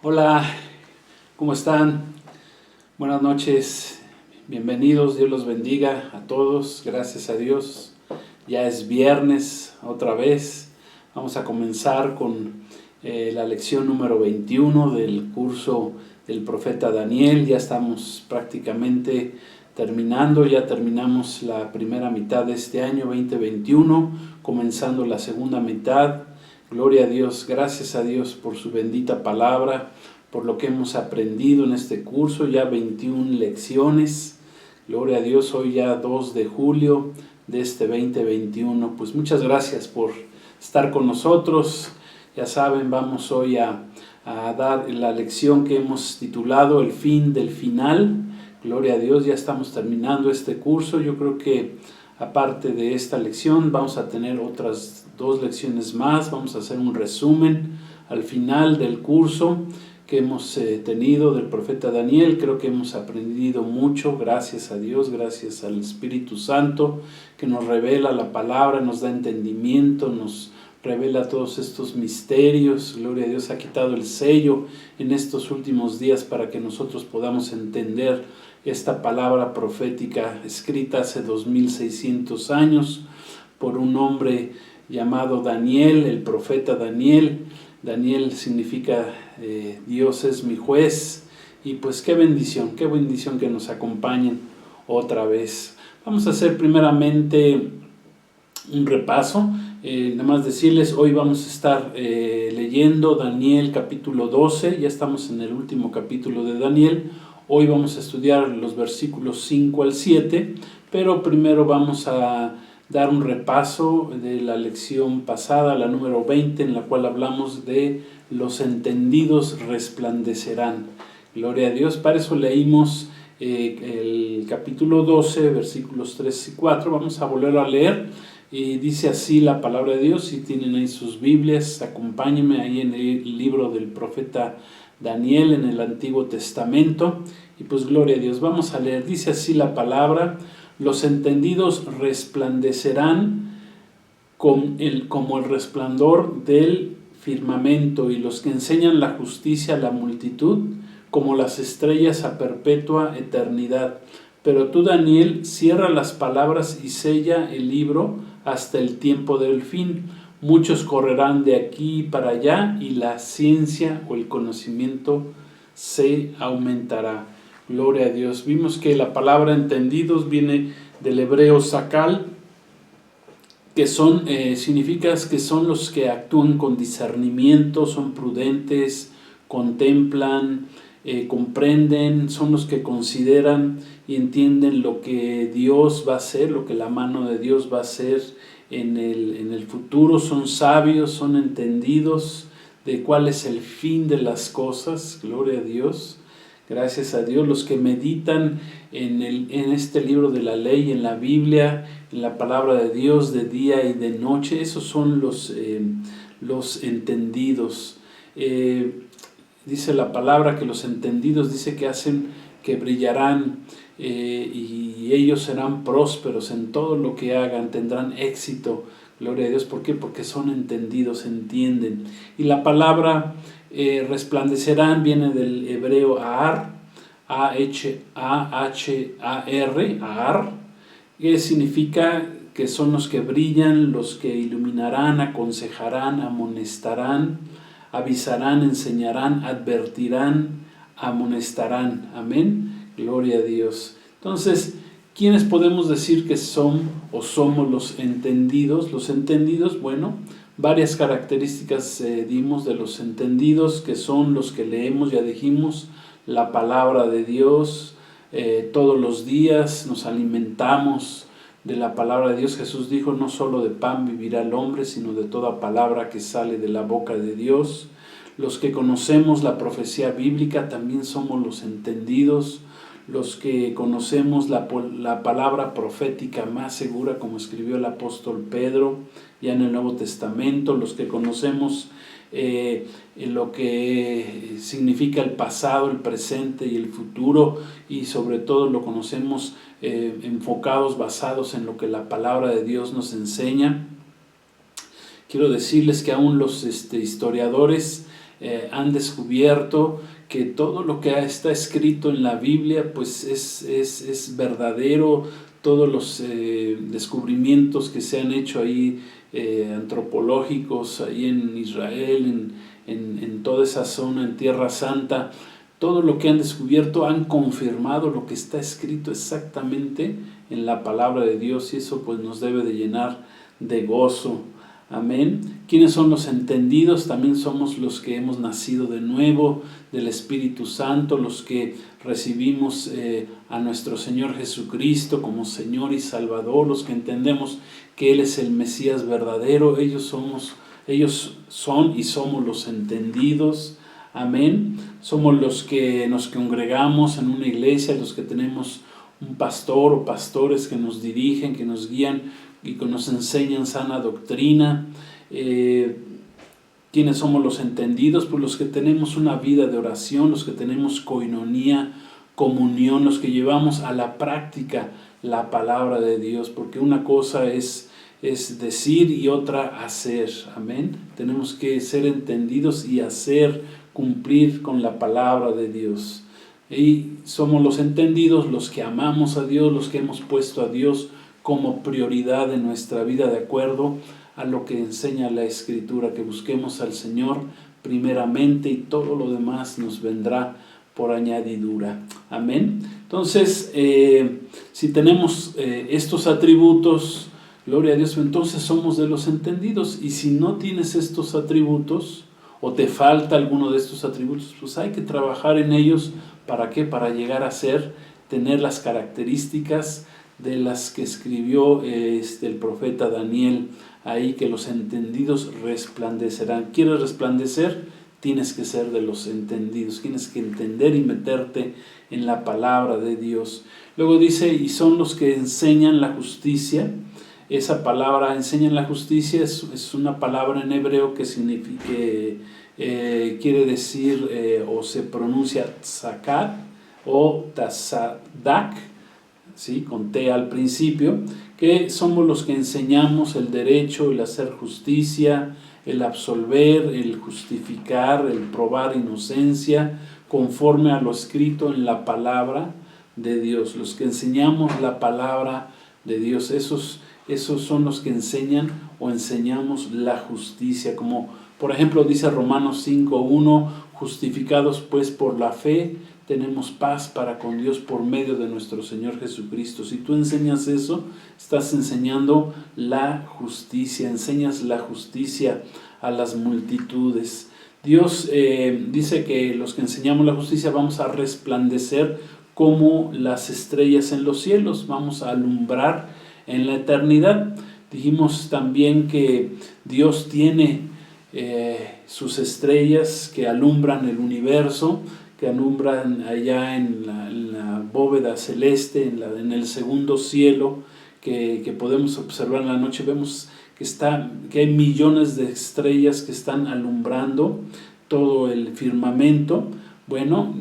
Hola, ¿cómo están? Buenas noches, bienvenidos, Dios los bendiga a todos, gracias a Dios. Ya es viernes otra vez, vamos a comenzar con la lección número 21 del curso del profeta Daniel. Ya estamos prácticamente terminando, ya terminamos la primera mitad de este año 2021, comenzando la segunda mitad. Gloria a Dios, gracias a Dios por su bendita palabra, por lo que hemos aprendido en este curso, ya 21 lecciones. Gloria a Dios, hoy ya 2 de julio de este 2021. Pues muchas gracias por estar con nosotros. Ya saben, vamos hoy a dar la lección que hemos titulado El fin del final. Gloria a Dios, ya estamos terminando este curso. Yo creo que aparte de esta lección vamos a tener otras 2 lecciones más. Vamos a hacer un resumen al final del curso que hemos tenido del profeta Daniel. Creo que hemos aprendido mucho, gracias a Dios, gracias al Espíritu Santo que nos revela la palabra, nos da entendimiento, nos revela todos estos misterios. Gloria a Dios, ha quitado el sello en estos últimos días para que nosotros podamos entender esta palabra profética escrita hace 2600 años por un hombre llamado Daniel, el profeta Daniel. Daniel significa Dios es mi juez, y pues qué bendición que nos acompañen otra vez. Vamos a hacer primeramente un repaso. Nada más decirles, hoy vamos a estar leyendo Daniel capítulo 12, ya estamos en el último capítulo de Daniel. Hoy vamos a estudiar los versículos 5 al 7, pero primero vamos a dar un repaso de la lección pasada, la número 20, en la cual hablamos de los entendidos resplandecerán. Gloria a Dios, para eso leímos el capítulo 12, versículos 3 y 4, vamos a volver a leer. Y dice así la palabra de Dios. Si tienen ahí sus Biblias, acompáñenme ahí en el libro del profeta Daniel en el Antiguo Testamento. Y pues gloria a Dios, vamos a leer. Dice así la palabra: los entendidos resplandecerán como el resplandor del firmamento, y los que enseñan la justicia a la multitud como las estrellas a perpetua eternidad. Pero tú, Daniel, cierra las palabras y sella el libro hasta el tiempo del fin. Muchos correrán de aquí para allá, y la ciencia o el conocimiento se aumentará. Gloria a Dios. Vimos que la palabra entendidos viene del hebreo sakal, que significa que son los que actúan con discernimiento, son prudentes, contemplan, comprenden, son los que consideran y entienden lo que Dios va a hacer, lo que la mano de Dios va a hacer en el futuro. Son sabios, son entendidos de cuál es el fin de las cosas. Gloria a Dios, gracias a Dios. Los que meditan en este libro de la ley, en la Biblia, en la palabra de Dios de día y de noche, esos son los entendidos. Dice la palabra que los entendidos, dice que hacen que brillarán, y ellos serán prósperos en todo lo que hagan, tendrán éxito. Gloria a Dios. ¿Por qué? Porque son entendidos, entienden. Y la palabra resplandecerán viene del hebreo ahar, A-H-A-H-A-R, ahar, que significa que son los que brillan, los que iluminarán, aconsejarán, amonestarán, avisarán, enseñarán, advertirán, amonestarán. Amén. Gloria a Dios. Entonces, ¿quiénes podemos decir que son o somos los entendidos? Los entendidos, bueno, varias características dimos de los entendidos, que son los que leemos, ya dijimos, la palabra de Dios todos los días, nos alimentamos de la palabra de Dios. Jesús dijo: no solo de pan vivirá el hombre, sino de toda palabra que sale de la boca de Dios. Los que conocemos la profecía bíblica también somos los entendidos. Los que conocemos la palabra profética más segura, como escribió el apóstol Pedro ya en el Nuevo Testamento. Los que conocemos lo que significa el pasado, el presente y el futuro, y sobre todo lo conocemos enfocados, basados en lo que la palabra de Dios nos enseña. Quiero decirles que aún los historiadores han descubierto que todo lo que está escrito en la Biblia pues es verdadero. Todos los descubrimientos que se han hecho ahí antropológicos ahí en Israel, en toda esa zona, en Tierra Santa, todo lo que han descubierto han confirmado lo que está escrito exactamente en la palabra de Dios, y eso pues nos debe de llenar de gozo. Amén. ¿Quiénes son los entendidos? También somos los que hemos nacido de nuevo del Espíritu Santo, los que recibimos a nuestro Señor Jesucristo como Señor y Salvador, los que entendemos que Él es el Mesías verdadero. Ellos son y somos los entendidos. Amén. Somos los que nos congregamos en una iglesia, los que tenemos un pastor o pastores que nos dirigen, que nos guían y que nos enseñan sana doctrina. ¿Quiénes somos los entendidos? Pues los que tenemos una vida de oración, los que tenemos coinonía, comunión, los que llevamos a la práctica la palabra de Dios, porque una cosa es decir y otra hacer. Amén. Tenemos que ser entendidos y hacer, cumplir con la palabra de Dios. Y somos los entendidos, los que amamos a Dios, los que hemos puesto a Dios como prioridad en nuestra vida de acuerdo a lo que enseña la Escritura, que busquemos al Señor primeramente y todo lo demás nos vendrá por añadidura. Amén. Entonces, si tenemos estos atributos, gloria a Dios, entonces somos de los entendidos. Y si no tienes estos atributos o te falta alguno de estos atributos, pues hay que trabajar en ellos. ¿Para qué? Para llegar a tener las características de las que escribió el profeta Daniel ahí, que los entendidos resplandecerán. ¿Quieres resplandecer? Tienes que ser de los entendidos, tienes que entender y meterte en la palabra de Dios. Luego dice, y son los que enseñan la justicia. Esa palabra, enseñan la justicia, es una palabra en hebreo que significa, quiere decir, o se pronuncia tzakat o tasadak, ¿sí? Con T al principio, que somos los que enseñamos el derecho, el hacer justicia, el absolver, el justificar, el probar inocencia, conforme a lo escrito en la palabra de Dios. Los que enseñamos la palabra de Dios, esos son los que enseñan o enseñamos la justicia, como por ejemplo dice Romanos 5:1, justificados pues por la fe, tenemos paz para con Dios por medio de nuestro Señor Jesucristo. Si tú enseñas eso, estás enseñando la justicia, enseñas la justicia a las multitudes. Dios dice que los que enseñamos la justicia vamos a resplandecer como las estrellas en los cielos, vamos a alumbrar en la eternidad. Dijimos también que Dios tiene sus estrellas que alumbran el universo, que alumbran allá en la bóveda celeste, en el segundo cielo, que podemos observar en la noche. Vemos que hay millones de estrellas que están alumbrando todo el firmamento. Bueno,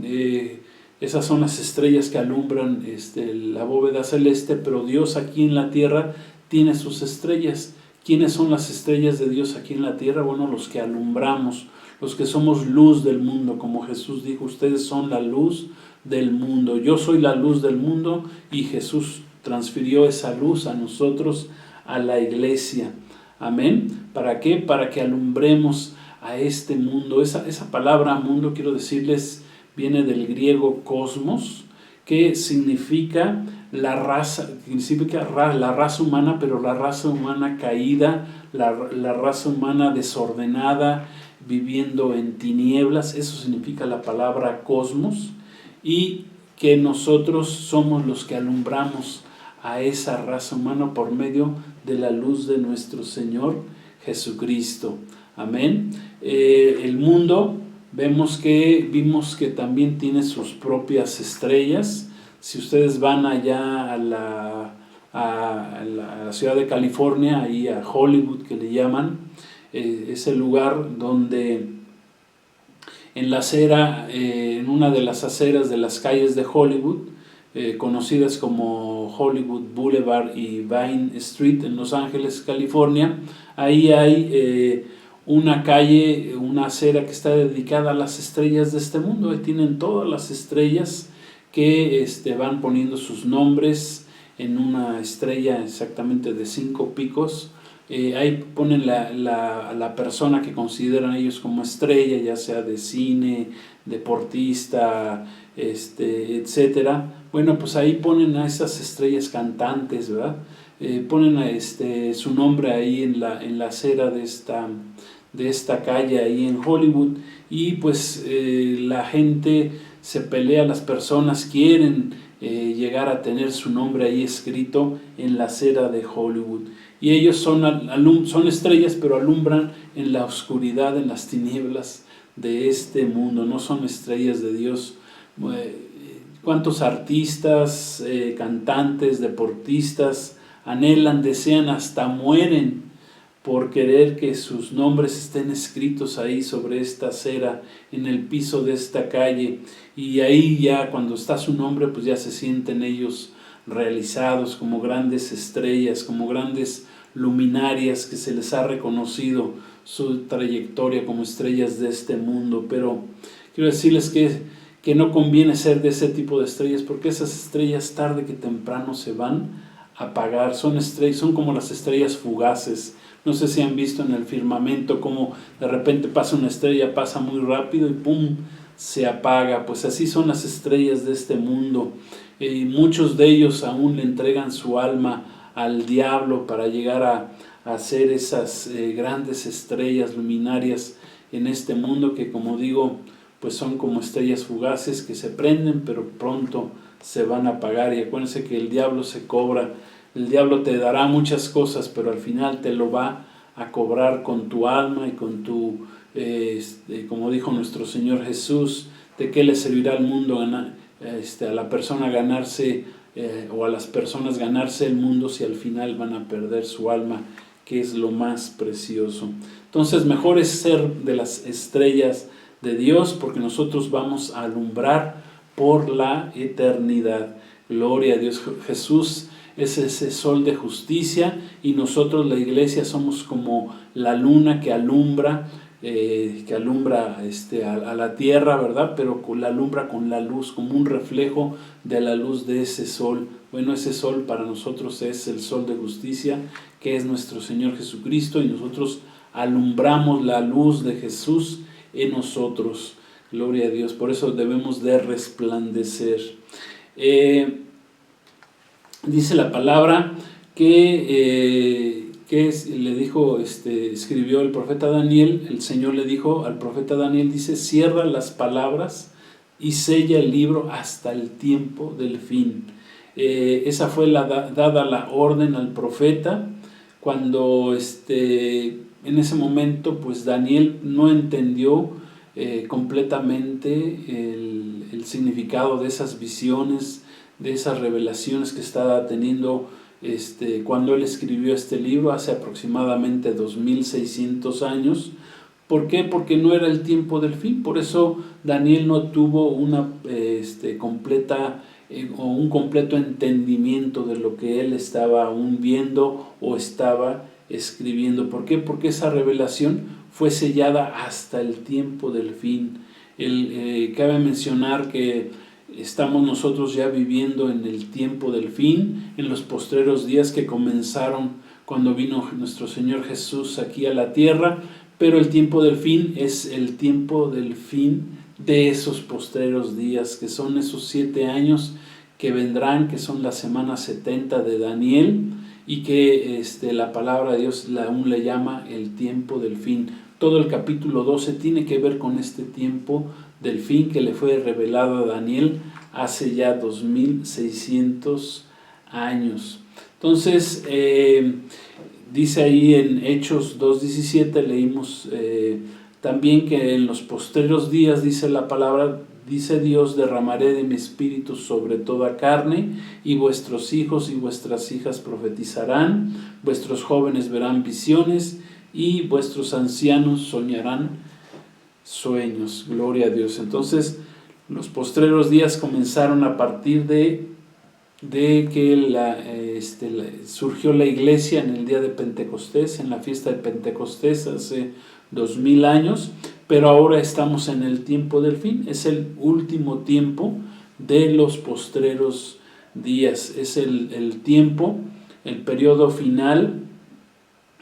esas son las estrellas que alumbran la bóveda celeste, pero Dios aquí en la tierra tiene sus estrellas. ¿Quiénes son las estrellas de Dios aquí en la tierra? Bueno, los que alumbramos, los que somos luz del mundo, como Jesús dijo, ustedes son la luz del mundo. Yo soy la luz del mundo, y Jesús transfirió esa luz a nosotros, a la iglesia. Amén. ¿Para qué? Para que alumbremos a este mundo. Esa palabra mundo, quiero decirles, viene del griego cosmos, que significa la raza humana, pero la raza humana caída, la raza humana desordenada, viviendo en tinieblas. Eso significa la palabra cosmos, y que nosotros somos los que alumbramos a esa raza humana por medio de la luz de nuestro Señor Jesucristo. Amén. El mundo, vimos que también tiene sus propias estrellas. Si ustedes van allá a la ciudad de California, ahí a Hollywood, que le llaman, es el lugar donde en la acera, en una de las aceras de las calles de Hollywood, conocidas como Hollywood Boulevard y Vine Street en Los Ángeles, California, ahí hay una calle, una acera que está dedicada a las estrellas de este mundo. Ahí tienen todas las estrellas que van poniendo sus nombres en una estrella exactamente de 5 picos. Ahí ponen la persona que consideran ellos como estrella, ya sea de cine, deportista, etcétera. Bueno, pues ahí ponen a esas estrellas cantantes, ¿verdad? Ponen su nombre ahí en la acera de esta calle ahí en Hollywood, y pues la gente se pelea, las personas quieren llegar a tener su nombre ahí escrito en la acera de Hollywood, y ellos son estrellas, pero alumbran en la oscuridad, en las tinieblas de este mundo, no son estrellas de Dios. ¿Cuántos artistas, cantantes, deportistas anhelan, desean, hasta mueren por querer que sus nombres estén escritos ahí sobre esta acera, en el piso de esta calle? Y ahí ya cuando está su nombre, pues ya se sienten ellos realizados como grandes estrellas, como grandes luminarias, que se les ha reconocido su trayectoria como estrellas de este mundo. Pero quiero decirles que no conviene ser de ese tipo de estrellas, porque esas estrellas tarde que temprano se van a apagar. Son como las estrellas fugaces. No sé si han visto en el firmamento cómo de repente pasa una estrella, pasa muy rápido y ¡pum!, se apaga. Pues así son las estrellas de este mundo. Muchos de ellos aún le entregan su alma al diablo para llegar a ser esas grandes estrellas luminarias en este mundo, que, como digo, pues son como estrellas fugaces que se prenden pero pronto se van a apagar. Y acuérdense que el diablo se cobra. El diablo te dará muchas cosas, pero al final te lo va a cobrar con tu alma y con tu, como dijo nuestro Señor Jesús, ¿de qué le servirá al mundo a la persona ganarse, o a las personas ganarse el mundo, si al final van a perder su alma, que es lo más precioso? Entonces, mejor es ser de las estrellas de Dios, porque nosotros vamos a alumbrar por la eternidad. Gloria a Dios. Jesús es ese sol de justicia, y nosotros, la iglesia, somos como la luna que alumbra a la tierra, ¿verdad? Pero la alumbra con la luz, como un reflejo de la luz de ese sol. Bueno, ese sol para nosotros es el sol de justicia, que es nuestro Señor Jesucristo, y nosotros alumbramos la luz de Jesús en nosotros. Gloria a Dios. Por eso debemos de resplandecer. Dice la palabra que le dijo, escribió el profeta Daniel. El Señor le dijo al profeta Daniel, dice: cierra las palabras y sella el libro hasta el tiempo del fin. Esa fue dada la orden al profeta, cuando en ese momento pues Daniel no entendió completamente el significado de esas visiones, de esas revelaciones que estaba teniendo cuando él escribió este libro hace aproximadamente 2600 años. ¿Por qué? Porque no era el tiempo del fin. Por eso Daniel no tuvo una completa o un completo entendimiento de lo que él estaba aún viendo o estaba escribiendo. ¿Por qué? Porque esa revelación fue sellada hasta el tiempo del fin. Cabe mencionar que estamos nosotros ya viviendo en el tiempo del fin, en los postreros días que comenzaron cuando vino nuestro Señor Jesús aquí a la tierra, pero el tiempo del fin es el tiempo del fin de esos postreros días, que son esos 7 años que vendrán, que son la semana 70 de Daniel, y que la palabra de Dios aún le llama el tiempo del fin. Todo el capítulo 12 tiene que ver con este tiempo del fin que le fue revelado a Daniel hace ya 2600 años. Entonces, dice ahí en Hechos 2:17, leímos también que en los postreros días, dice la palabra, dice Dios: derramaré de mi espíritu sobre toda carne, y vuestros hijos y vuestras hijas profetizarán, vuestros jóvenes verán visiones, y vuestros ancianos soñarán sueños. Gloria a Dios. Entonces, los postreros días comenzaron a partir de que surgió la iglesia en el día de Pentecostés, en la fiesta de Pentecostés, hace 2000 años, pero ahora estamos en el tiempo del fin. Es el último tiempo de los postreros días. Es el tiempo, el periodo final,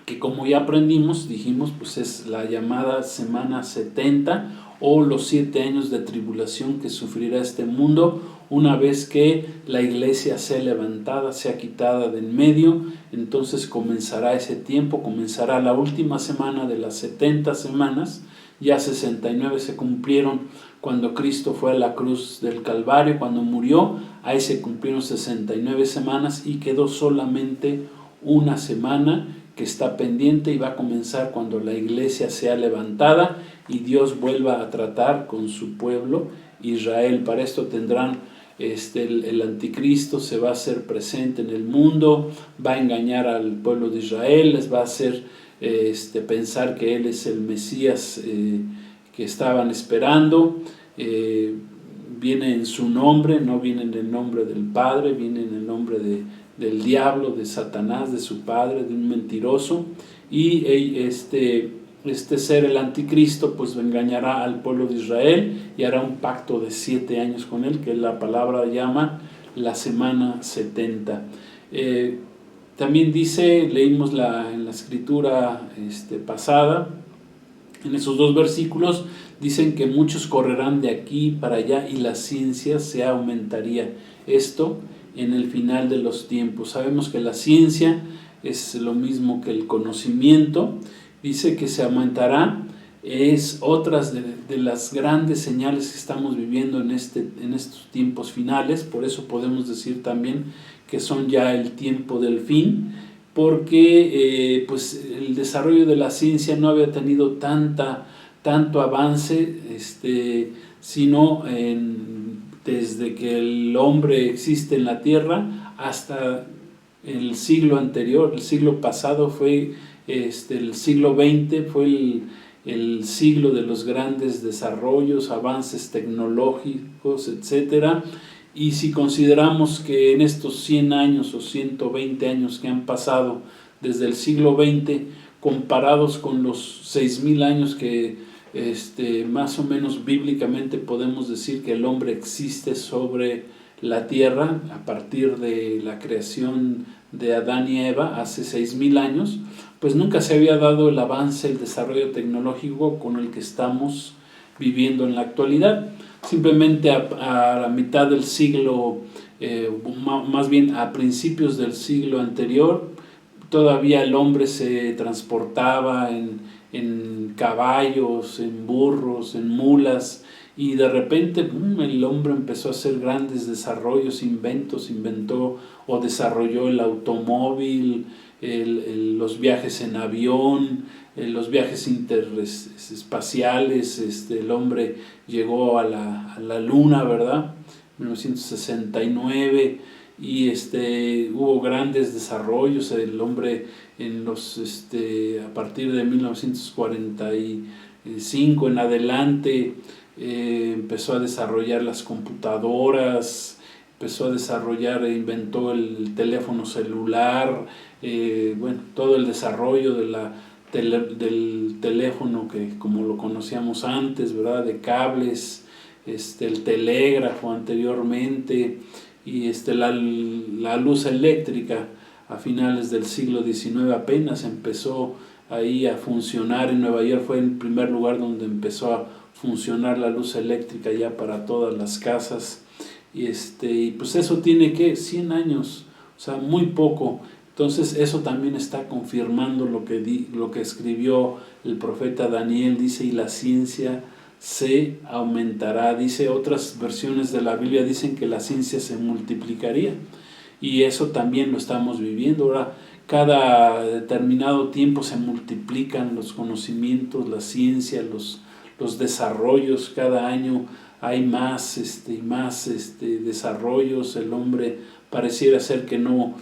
que como ya aprendimos, dijimos, pues es la llamada semana 70 o los 7 años de tribulación que sufrirá este mundo una vez que la iglesia sea levantada, sea quitada del medio. Entonces comenzará ese tiempo, comenzará la última semana de las 70 semanas. Ya 69 se cumplieron cuando Cristo fue a la cruz del Calvario, cuando murió. Ahí se cumplieron 69 semanas y quedó solamente una semana que está pendiente, y va a comenzar cuando la iglesia sea levantada y Dios vuelva a tratar con su pueblo Israel. Para esto tendrán el anticristo, se va a hacer presente en el mundo, va a engañar al pueblo de Israel, les va a hacer pensar que él es el Mesías que estaban esperando. Viene en su nombre, no viene en el nombre del Padre, viene en el nombre del diablo, de Satanás, de su padre, de un mentiroso. Y este ser, el anticristo, pues engañará al pueblo de Israel y hará un pacto de 7 años con él, que la palabra llama la semana 70. También dice, leímos en la escritura pasada, en esos 2 versículos, dicen que muchos correrán de aquí para allá y la ciencia se aumentaría. Esto en el final de los tiempos. Sabemos que la ciencia es lo mismo que el conocimiento. Dice que se aumentará. Es otras de las grandes señales que estamos viviendo en estos tiempos finales. Por eso podemos decir también que son ya el tiempo del fin, porque pues el desarrollo de la ciencia no había tenido tanto avance, sino desde que el hombre existe en la tierra hasta el siglo anterior. El siglo pasado fue el siglo XX, fue el siglo de los grandes desarrollos, avances tecnológicos, etcétera. Y si consideramos que en estos 100 años o 120 años que han pasado desde el siglo XX, comparados con los 6000 años que más o menos bíblicamente podemos decir que el hombre existe sobre la tierra a partir de la creación de Adán y Eva hace 6000 años, pues nunca se había dado el avance, el desarrollo tecnológico con el que estamos viviendo en la actualidad. Simplemente a la mitad del siglo, más bien a principios del siglo anterior, todavía el hombre se transportaba en caballos, en burros, en mulas, y de repente el hombre empezó a hacer grandes desarrollos, inventó o desarrolló el automóvil, los viajes en avión, los viajes interespaciales. El hombre llegó a la luna, ¿verdad? 1969, y hubo grandes desarrollos. El hombre a partir de 1945 en adelante empezó a desarrollar las computadoras, empezó a desarrollar e inventó el teléfono celular, todo el desarrollo del teléfono que como lo conocíamos antes, ¿verdad? De cables, el telégrafo anteriormente, y la luz eléctrica a finales del siglo XIX apenas empezó ahí a funcionar. En Nueva York fue el primer lugar donde empezó a funcionar la luz eléctrica ya para todas las casas, y pues eso tiene 100 años, o sea, muy poco. Entonces eso también está confirmando lo que escribió el profeta Daniel. Dice, y la ciencia se aumentará. Dice, otras versiones de la Biblia dicen que la ciencia se multiplicaría, y eso también lo estamos viviendo. Ahora, cada determinado tiempo se multiplican los conocimientos, la ciencia, los desarrollos. Cada año hay más y más desarrollos. El hombre pareciera ser que no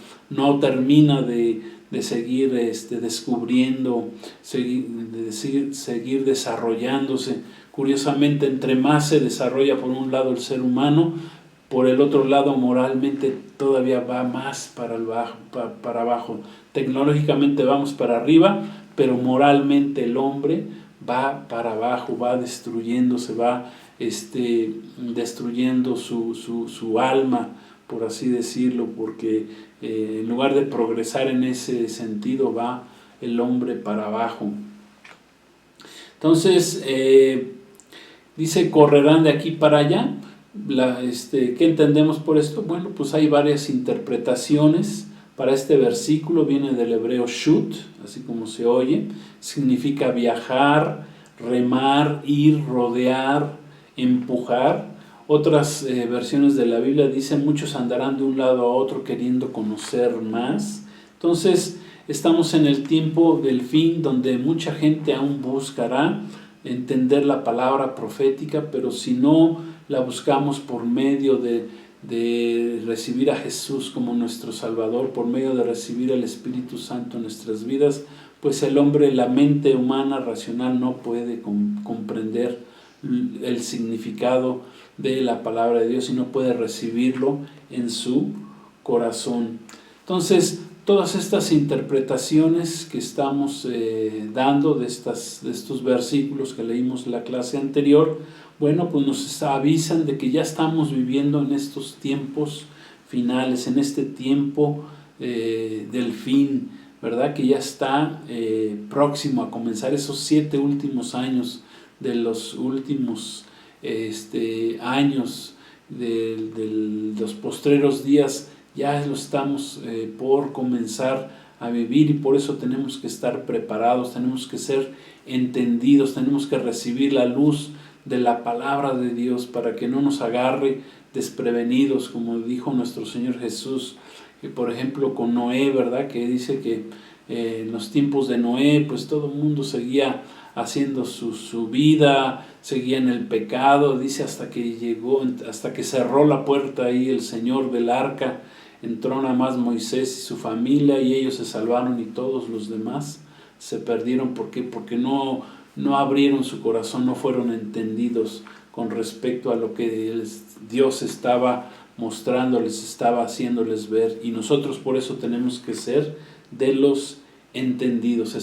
termina de seguir descubriendo, seguir desarrollándose. Curiosamente, entre más se desarrolla por un lado el ser humano, por el otro lado moralmente todavía va más para abajo. Tecnológicamente vamos para arriba, pero moralmente el hombre va para abajo, va destruyéndose, va destruyendo su alma, por así decirlo, porque en lugar de progresar en ese sentido, va el hombre para abajo. Entonces, dice, correrán de aquí para allá. ¿Qué entendemos por esto? Bueno, pues hay varias interpretaciones para este versículo. Viene del hebreo shut, así como se oye. Significa viajar, remar, ir, rodear, empujar. Otras versiones de la Biblia dicen, muchos andarán de un lado a otro queriendo conocer más. Entonces, estamos en el tiempo del fin, donde mucha gente aún buscará entender la palabra profética, pero si no la buscamos por medio de recibir a Jesús como nuestro Salvador, por medio de recibir al Espíritu Santo en nuestras vidas, pues el hombre, la mente humana racional no puede comprender el significado de la palabra de Dios y no puede recibirlo en su corazón. Entonces, todas estas interpretaciones que estamos dando de estos versículos que leímos en la clase anterior, bueno, pues nos avisan de que ya estamos viviendo en estos tiempos finales, en este tiempo del fin, ¿verdad? Que ya está próximo a comenzar esos 7 últimos años de los últimos años de los postreros días. Ya lo estamos por comenzar a vivir y por eso tenemos que estar preparados, tenemos que ser entendidos, tenemos que recibir la luz de la palabra de Dios para que no nos agarre desprevenidos, como dijo nuestro Señor Jesús, que por ejemplo con Noé, ¿verdad? Que dice que en los tiempos de Noé, pues todo el mundo seguía haciendo su vida, seguía en el pecado, dice hasta que cerró la puerta ahí el Señor del arca. Entró nada más Moisés y su familia y ellos se salvaron y todos los demás se perdieron. ¿Por qué? Porque no abrieron su corazón, no fueron entendidos con respecto a lo que Dios estaba mostrándoles, estaba haciéndoles ver. Y nosotros por eso tenemos que ser de los entendidos.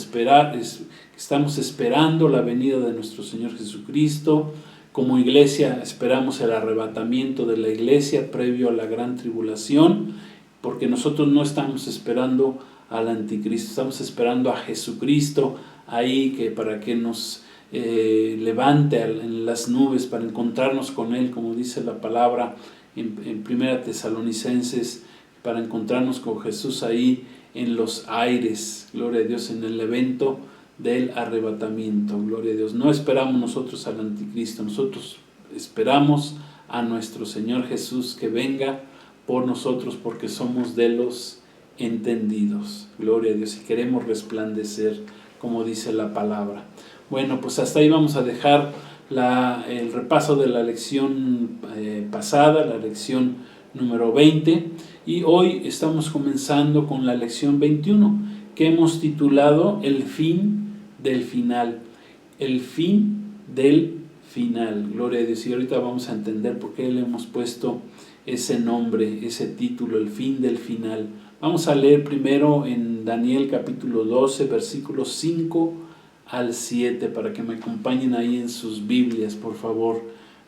Estamos esperando la venida de nuestro Señor Jesucristo. Como iglesia esperamos el arrebatamiento de la iglesia previo a la gran tribulación, porque nosotros no estamos esperando al anticristo, estamos esperando a Jesucristo ahí para que nos levante en las nubes, para encontrarnos con Él, como dice la palabra en 1 Tesalonicenses, para encontrarnos con Jesús ahí en los aires, gloria a Dios, en el evento del arrebatamiento, gloria a Dios. No esperamos nosotros al anticristo, nosotros esperamos a nuestro Señor Jesús que venga por nosotros porque somos de los entendidos, gloria a Dios, y queremos resplandecer como dice la palabra. Bueno, pues hasta ahí vamos a dejar el repaso de la lección pasada, la lección número 20, y hoy estamos comenzando con la lección 21 que hemos titulado El fin del final, el fin del final, gloria a Dios. Y ahorita vamos a entender por qué le hemos puesto ese nombre, ese título, el fin del final. Vamos a leer primero en Daniel capítulo 12, versículos 5 al 7, para que me acompañen ahí en sus Biblias, por favor.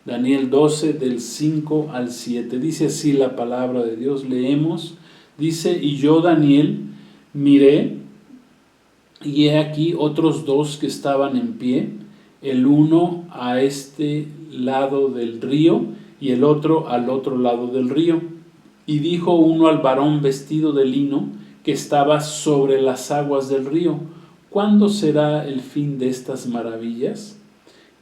Daniel 12, del 5 al 7. Dice así la palabra de Dios, leemos. Dice, y yo, Daniel, miré, y he aquí otros 2 que estaban en pie, el uno a este lado del río y el otro al otro lado del río. Y dijo uno al varón vestido de lino que estaba sobre las aguas del río, ¿cuándo será el fin de estas maravillas?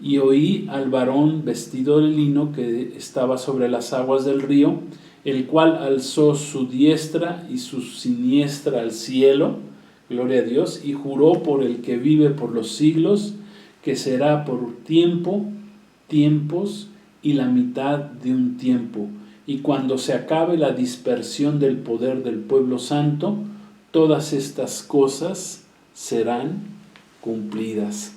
Y oí al varón vestido de lino que estaba sobre las aguas del río, el cual alzó su diestra y su siniestra al cielo, gloria a Dios, y juró por el que vive por los siglos, que será por tiempos y la mitad de un tiempo. Y cuando se acabe la dispersión del poder del pueblo santo, todas estas cosas serán cumplidas.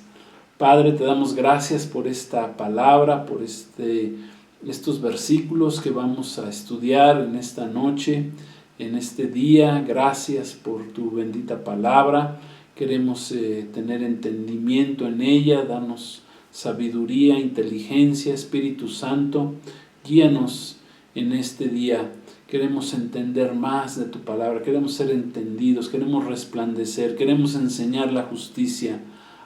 Padre, te damos gracias por esta palabra, por estos versículos que vamos a estudiar en esta noche, en este día. Gracias por tu bendita palabra queremos tener entendimiento en ella, danos sabiduría, inteligencia, Espíritu Santo, guíanos en este día. Queremos entender más de tu palabra, queremos ser entendidos, queremos resplandecer, queremos enseñar la justicia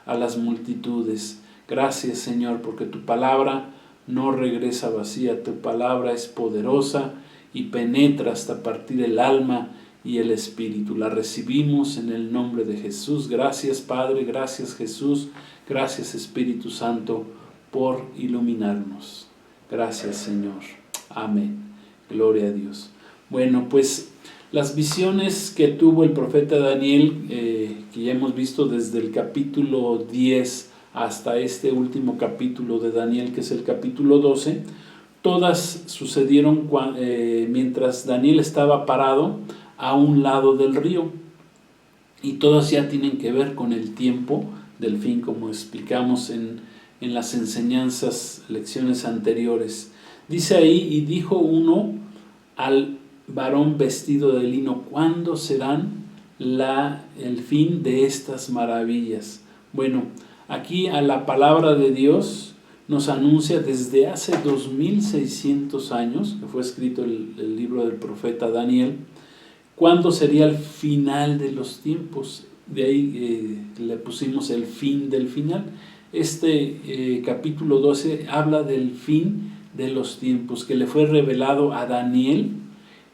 a las multitudes. Gracias, Señor, porque tu palabra no regresa vacía, tu palabra es poderosa y penetra hasta partir el alma y el espíritu. La recibimos en el nombre de Jesús. Gracias, Padre, gracias, Jesús, gracias, Espíritu Santo, por iluminarnos. Gracias, Señor. Amén. Gloria a Dios. Bueno, pues las visiones que tuvo el profeta Daniel, que ya hemos visto desde el capítulo 10 hasta este último capítulo de Daniel, que es el capítulo 12, todas sucedieron mientras Daniel estaba parado a un lado del río, y todas ya tienen que ver con el tiempo del fin, como explicamos en las enseñanzas, lecciones anteriores. Dice ahí: y dijo uno al varón vestido de lino, ¿cuándo serán el fin de estas maravillas? Bueno, aquí a la palabra de Dios nos anuncia desde hace 2600 años, que fue escrito el libro del profeta Daniel, cuándo sería el final de los tiempos. De ahí le pusimos el fin del final. Este capítulo 12 habla del fin de los tiempos, que le fue revelado a Daniel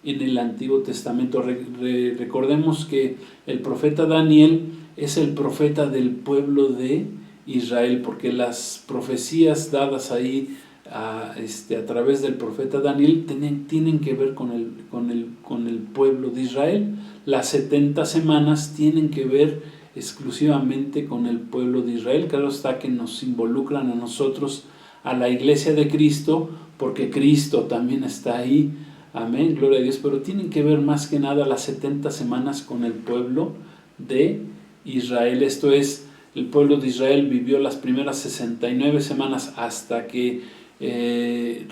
en el Antiguo Testamento. Recordemos que el profeta Daniel es el profeta del pueblo de Israel, porque las profecías dadas ahí a través del profeta Daniel tienen que ver con el pueblo de Israel. Las 70 semanas tienen que ver exclusivamente con el pueblo de Israel. Claro está que nos involucran a nosotros, a la iglesia de Cristo, porque Cristo también está ahí. Amén, gloria a Dios. Pero tienen que ver más que nada las 70 semanas con el pueblo de Israel. Esto es, el pueblo de Israel vivió las primeras 69 semanas hasta que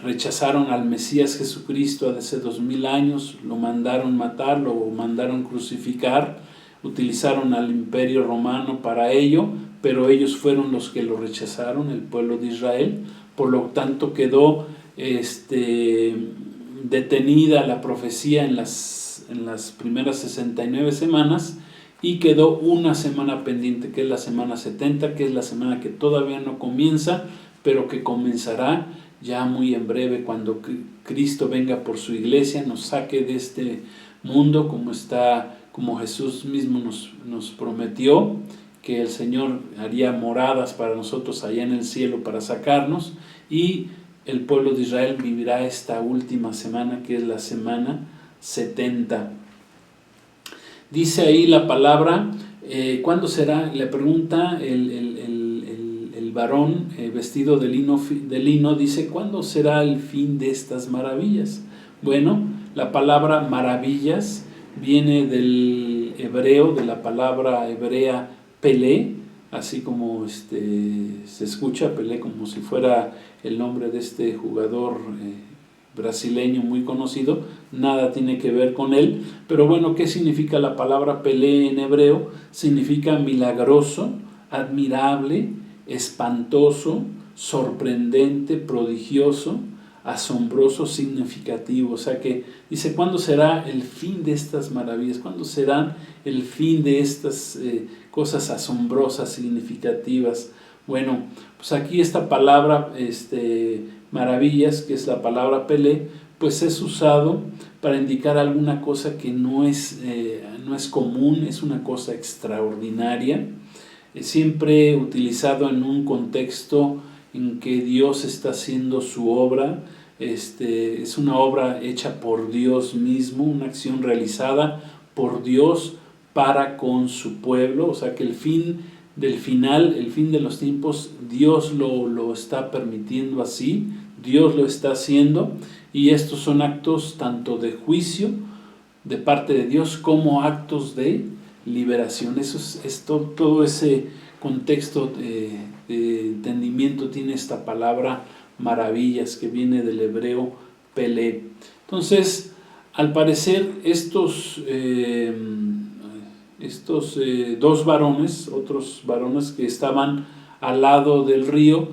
rechazaron al Mesías Jesucristo hace 2000 años, lo mandaron matar, lo mandaron crucificar, utilizaron al imperio romano para ello, pero ellos fueron los que lo rechazaron, el pueblo de Israel. Por lo tanto quedó detenida la profecía en las primeras 69 semanas, y quedó una semana pendiente, que es la semana 70, que es la semana que todavía no comienza, pero que comenzará ya muy en breve, cuando Cristo venga por su iglesia, nos saque de este mundo, como Jesús mismo nos prometió, que el Señor haría moradas para nosotros allá en el cielo para sacarnos, y el pueblo de Israel vivirá esta última semana, que es la semana 70. Dice ahí la palabra, ¿cuándo será? Le pregunta el varón vestido de lino, dice, ¿cuándo será el fin de estas maravillas? Bueno, la palabra maravillas viene del hebreo, de la palabra hebrea Pelé, así como se escucha Pelé, como si fuera el nombre de este jugador brasileño muy conocido. Nada tiene que ver con él, pero bueno, ¿qué significa la palabra Pelé en hebreo? Significa milagroso, admirable, espantoso, sorprendente, prodigioso, asombroso, significativo. O sea que dice, ¿cuándo será el fin de estas maravillas? ¿Cuándo será el fin de estas cosas asombrosas, significativas? Bueno, pues aquí esta palabra maravillas, que es la palabra Pelé, pues es usado para indicar alguna cosa que no es común, es una cosa extraordinaria, siempre utilizado en un contexto en que Dios está haciendo su obra. Es una obra hecha por Dios mismo, una acción realizada por Dios para con su pueblo. O sea que el fin de los tiempos, Dios lo está permitiendo así, Dios lo está haciendo, y estos son actos tanto de juicio de parte de Dios como actos de liberación. Eso es todo ese contexto de entendimiento tiene esta palabra maravillas, que viene del hebreo Pelé. Entonces, al parecer estos estos dos varones, otros varones que estaban al lado del río,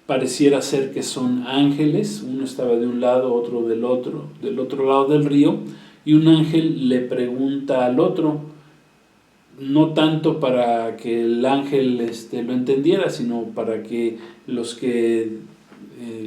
pareciera ser que son ángeles, uno estaba de un lado, otro del otro lado del río, y un ángel le pregunta al otro, no tanto para que el ángel lo entendiera, sino para que los que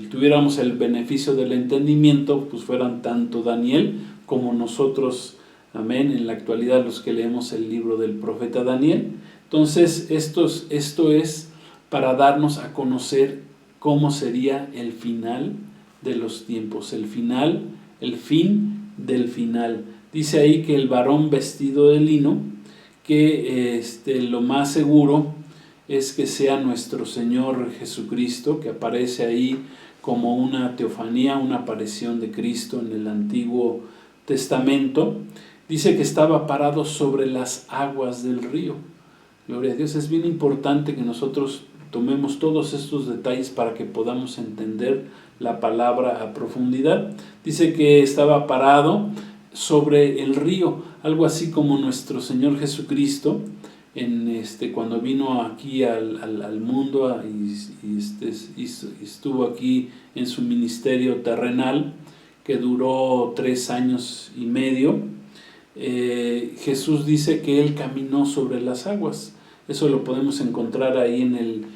tuviéramos el beneficio del entendimiento, pues fueran tanto Daniel como nosotros, amén, en la actualidad los que leemos el libro del profeta Daniel. Entonces esto es para darnos a conocer cómo sería el final de los tiempos, el fin del final. Dice ahí que el varón vestido de lino, que lo más seguro es que sea nuestro Señor Jesucristo, que aparece ahí como una teofanía, una aparición de Cristo en el Antiguo Testamento. Dice que estaba parado sobre las aguas del río. Gloria a Dios. Es bien importante que nosotros tomemos todos estos detalles para que podamos entender la palabra a profundidad. Dice que estaba parado sobre el río, algo así como nuestro Señor Jesucristo, cuando vino aquí al mundo y estuvo aquí en su ministerio terrenal, que duró 3 años y medio. Jesús dice que Él caminó sobre las aguas. Eso lo podemos encontrar ahí en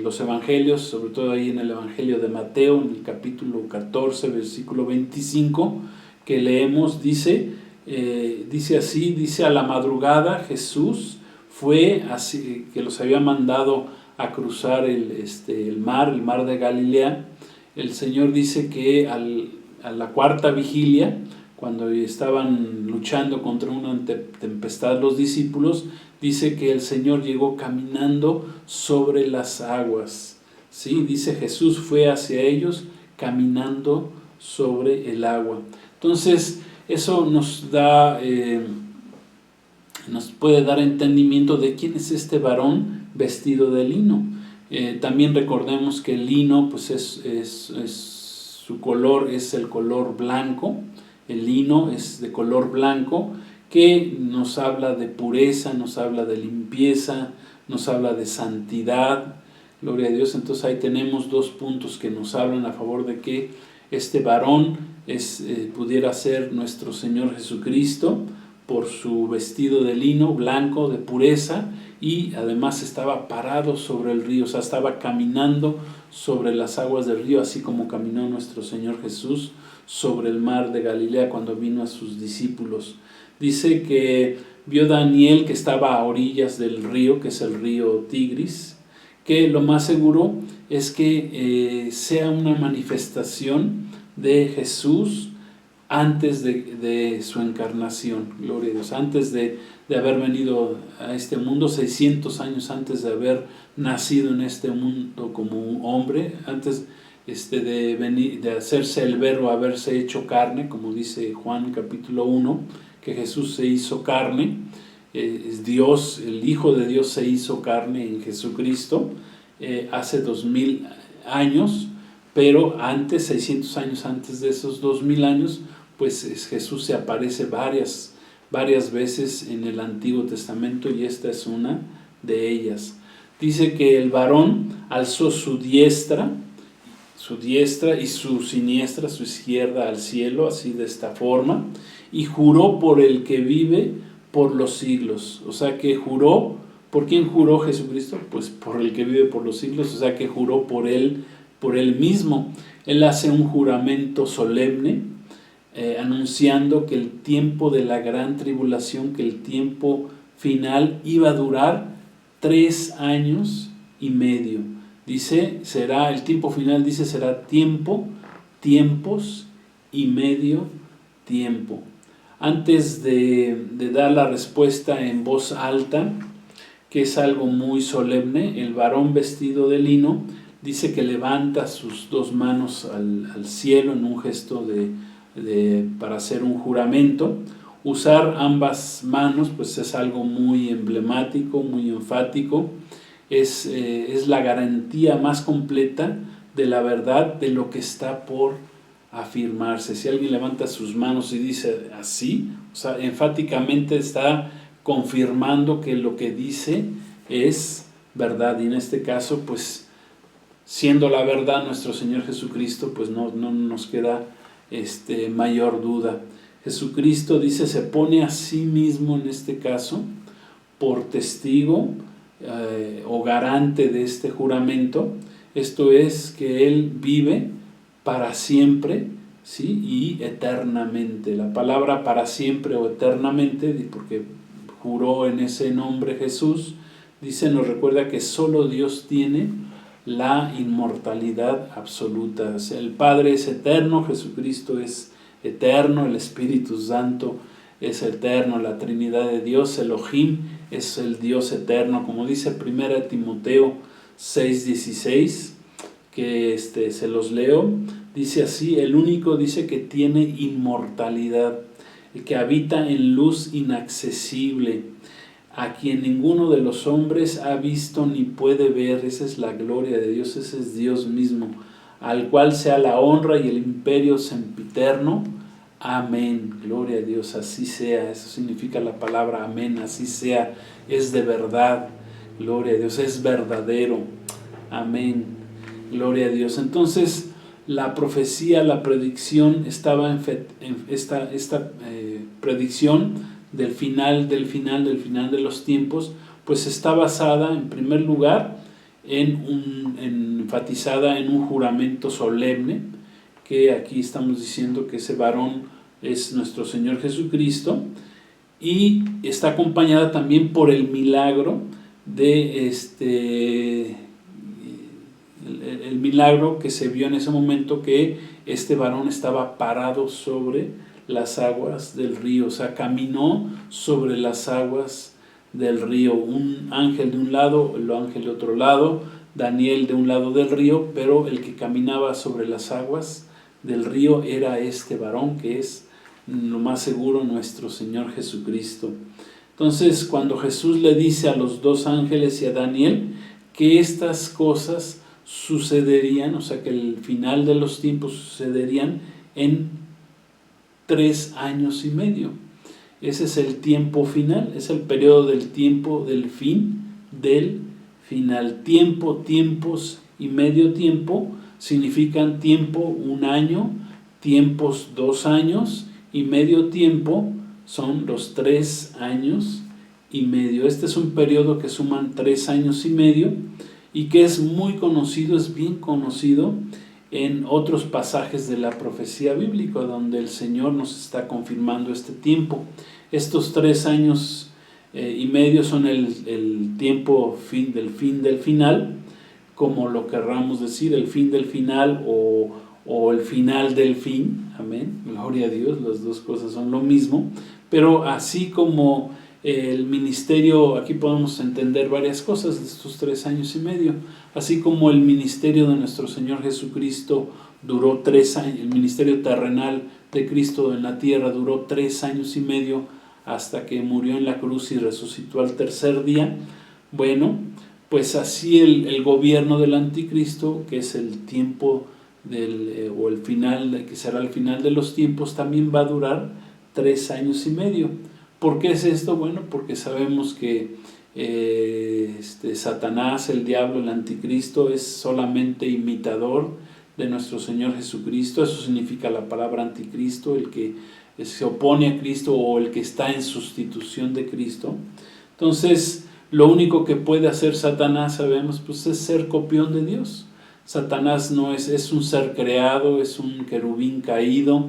los evangelios, sobre todo ahí en el evangelio de Mateo, en el capítulo 14, versículo 25, que leemos, dice así, dice: a la madrugada Jesús fue así, que los había mandado a cruzar el mar de Galilea. El Señor dice que a la cuarta vigilia, cuando estaban luchando contra una tempestad los discípulos, dice que el Señor llegó caminando sobre las aguas. ¿Sí? Dice: Jesús fue hacia ellos caminando sobre el agua. Entonces, eso nos puede dar entendimiento de quién es este varón vestido de lino. También recordemos que el lino, pues su color es el color blanco. El lino es de color blanco, que nos habla de pureza, nos habla de limpieza, nos habla de santidad. Gloria a Dios. Entonces ahí tenemos 2 puntos que nos hablan a favor de que este varón pudiera ser nuestro Señor Jesucristo, por su vestido de lino blanco, de pureza, y además estaba parado sobre el río, o sea, estaba caminando sobre las aguas del río, así como caminó nuestro Señor Jesús sobre el mar de Galilea cuando vino a sus discípulos. Dice que vio Daniel que estaba a orillas del río, que es el río Tigris, que lo más seguro es que sea una manifestación de Jesús antes de su encarnación. Gloria a Dios. Antes de haber venido a este mundo, 600 años antes de haber nacido en este mundo como un hombre, antes de hacerse el verbo, haberse hecho carne, como dice Juan capítulo 1, que Jesús se hizo carne. Es Dios, el Hijo de Dios se hizo carne en Jesucristo hace 2000 años, pero antes, 600 años antes de esos 2000 años, pues Jesús se aparece varias veces en el Antiguo Testamento, y esta es una de ellas. Dice que el varón alzó su diestra y su siniestra, su izquierda, al cielo, así de esta forma, y juró por el que vive por los siglos. O sea que juró. ¿Por quién juró Jesucristo? Pues por el que vive por los siglos, o sea que juró por él mismo. Él hace un juramento solemne, anunciando que el tiempo de la gran tribulación, que el tiempo final iba a durar 3 años y medio. Dice, el tiempo final, dice, será tiempos y medio tiempo. Antes de dar la respuesta en voz alta, que es algo muy solemne, el varón vestido de lino dice que levanta sus 2 manos al cielo en un gesto para hacer un juramento. Usar ambas manos pues es algo muy emblemático, muy enfático. Es la garantía más completa de la verdad de lo que está por afirmarse. Si alguien levanta sus manos y dice así, o sea, enfáticamente está confirmando que lo que dice es verdad. Y en este caso, pues, siendo la verdad nuestro Señor Jesucristo, pues no nos queda mayor duda. Jesucristo, dice, se pone a sí mismo en este caso por testigo o garante de este juramento. Esto es que Él vive para siempre, ¿sí? Y eternamente. La palabra para siempre o eternamente, porque juró en ese nombre Jesús, dice, nos recuerda que solo Dios tiene la inmortalidad absoluta. O sea, el Padre es eterno, Jesucristo es eterno, el Espíritu Santo es eterno, la Trinidad de Dios, Elohim, es el Dios eterno, como dice 1 Timoteo 6:16, que se los leo, dice así: el único, dice, que tiene inmortalidad, el que habita en luz inaccesible, a quien ninguno de los hombres ha visto ni puede ver. Esa es la gloria de Dios, ese es Dios mismo, al cual sea la honra y el imperio sempiterno. Amén. Gloria a Dios, así sea. Eso significa la palabra amén, así sea. Es de verdad. Gloria a Dios, es verdadero. Amén. Gloria a Dios. Entonces, la profecía, la predicción estaba en esta predicción del final de los tiempos, pues está basada en primer lugar enfatizada en un juramento solemne, que aquí estamos diciendo que ese varón es nuestro Señor Jesucristo, y está acompañada también por el milagro de el milagro que se vio en ese momento, que este varón estaba parado sobre las aguas del río, o sea, caminó sobre las aguas del río, un ángel de un lado, el ángel de otro lado, Daniel de un lado del río, pero el que caminaba sobre las aguas del río era este varón, que es lo más seguro nuestro Señor Jesucristo. Entonces, cuando Jesús le dice a los dos ángeles y a Daniel que estas cosas sucederían, o sea, que el final de los tiempos sucederían en 3 años y medio. Ese es el tiempo final, es el periodo del tiempo del fin del final. Tiempo, tiempos y medio tiempo significan tiempo 1 año, tiempos 2 años y medio tiempo son los 3 años y medio. Este es un periodo que suman 3 años y medio y que es muy conocido, es bien conocido en otros pasajes de la profecía bíblica, donde el Señor nos está confirmando este tiempo. Estos 3 años y medio son el tiempo del final, como lo querramos decir, el fin del final o el final del fin. Amén, gloria a Dios, las dos cosas son lo mismo. Pero así como el ministerio, aquí podemos entender varias cosas de estos 3 años y medio, así como el ministerio de nuestro Señor Jesucristo duró 3 años, el ministerio terrenal de Cristo en la tierra duró 3 años y medio hasta que murió en la cruz y resucitó al tercer día. Bueno, pues así el gobierno del anticristo, que es el tiempo o el final, que será el final de los tiempos, también va a durar 3 años y medio. ¿Por qué es esto? Bueno, porque sabemos que Satanás, el diablo, el anticristo, es solamente imitador de nuestro Señor Jesucristo. Eso significa la palabra anticristo, el que se opone a Cristo o el que está en sustitución de Cristo. Entonces, lo único que puede hacer Satanás, sabemos, pues es ser copión de Dios. Satanás no es un ser creado, es un querubín caído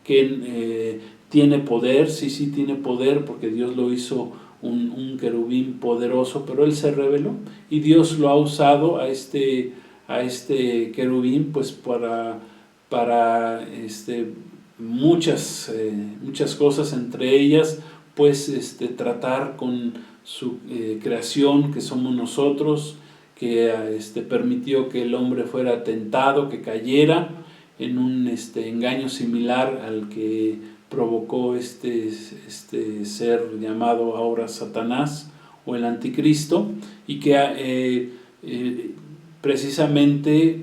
que tiene poder, sí tiene poder, porque Dios lo hizo un querubín poderoso, pero él se rebeló y Dios lo ha usado a este querubín pues para muchas cosas, entre ellas pues tratar con su creación, que somos nosotros, que permitió que el hombre fuera tentado, que cayera en un engaño similar al que provocó este ser llamado ahora Satanás o el anticristo, y que precisamente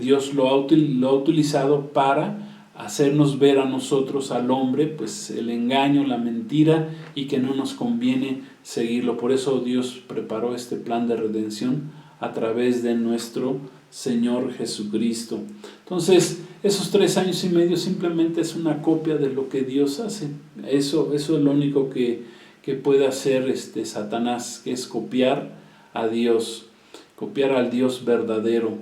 Dios lo ha utilizado para hacernos ver a nosotros, al hombre, pues el engaño, la mentira, y que no nos conviene seguirlo. Por eso Dios preparó este plan de redención a través de nuestro Señor Jesucristo. Entonces, esos 3 años y medio simplemente es una copia de lo que Dios hace. Eso es lo único que puede hacer Satanás, que es copiar a Dios, copiar al Dios verdadero.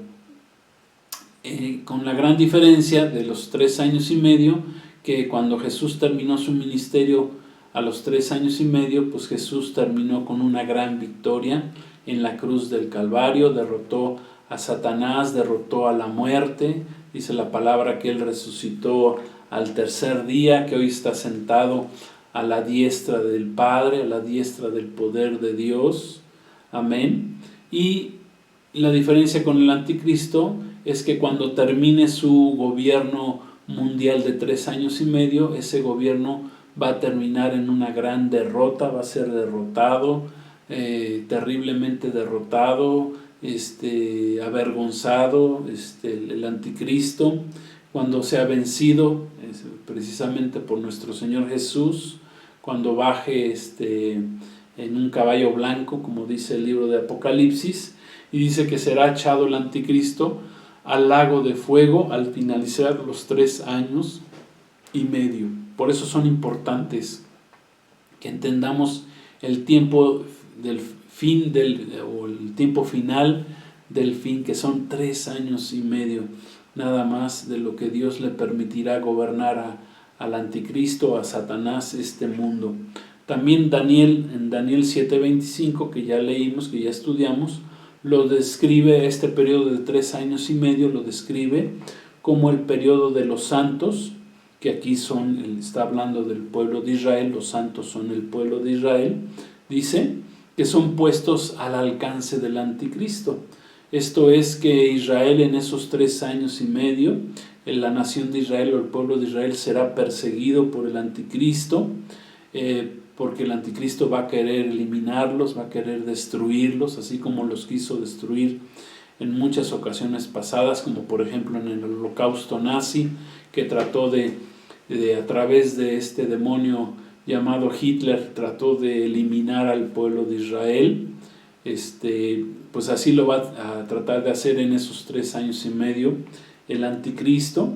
Con la gran diferencia de los 3 años y medio, que cuando Jesús terminó su ministerio a los 3 años y medio, pues Jesús terminó con una gran victoria en la cruz del Calvario, derrotó a Satanás, derrotó a la muerte. Dice la palabra que Él resucitó al tercer día, que hoy está sentado a la diestra del Padre, a la diestra del poder de Dios. Amén. Y la diferencia con el anticristo es que cuando termine su gobierno mundial de 3 años y medio, ese gobierno va a terminar en una gran derrota, va a ser derrotado, terriblemente derrotado, avergonzado, el anticristo, cuando sea vencido precisamente por nuestro Señor Jesús, cuando baje en un caballo blanco, como dice el libro de Apocalipsis, y dice que será echado el anticristo al lago de fuego al finalizar los 3 años y medio. Por eso son importantes que entendamos el tiempo del fin o el tiempo final del fin, que son 3 años y medio, nada más de lo que Dios le permitirá gobernar al anticristo, a Satanás, este mundo. También en Daniel 7:25, que ya leímos, que ya estudiamos, lo describe, este periodo de 3 años y medio, lo describe como el periodo de los santos, que aquí está hablando del pueblo de Israel, los santos son el pueblo de Israel, dice que son puestos al alcance del anticristo. Esto es que Israel en esos 3 años y medio, en la nación de Israel o el pueblo de Israel será perseguido por el anticristo, porque el anticristo va a querer eliminarlos, va a querer destruirlos, así como los quiso destruir en muchas ocasiones pasadas, como por ejemplo en el holocausto nazi, que trató de a través de este demonio llamado Hitler, trató de eliminar al pueblo de Israel. Pues así lo va a tratar de hacer en esos 3 años y medio el anticristo.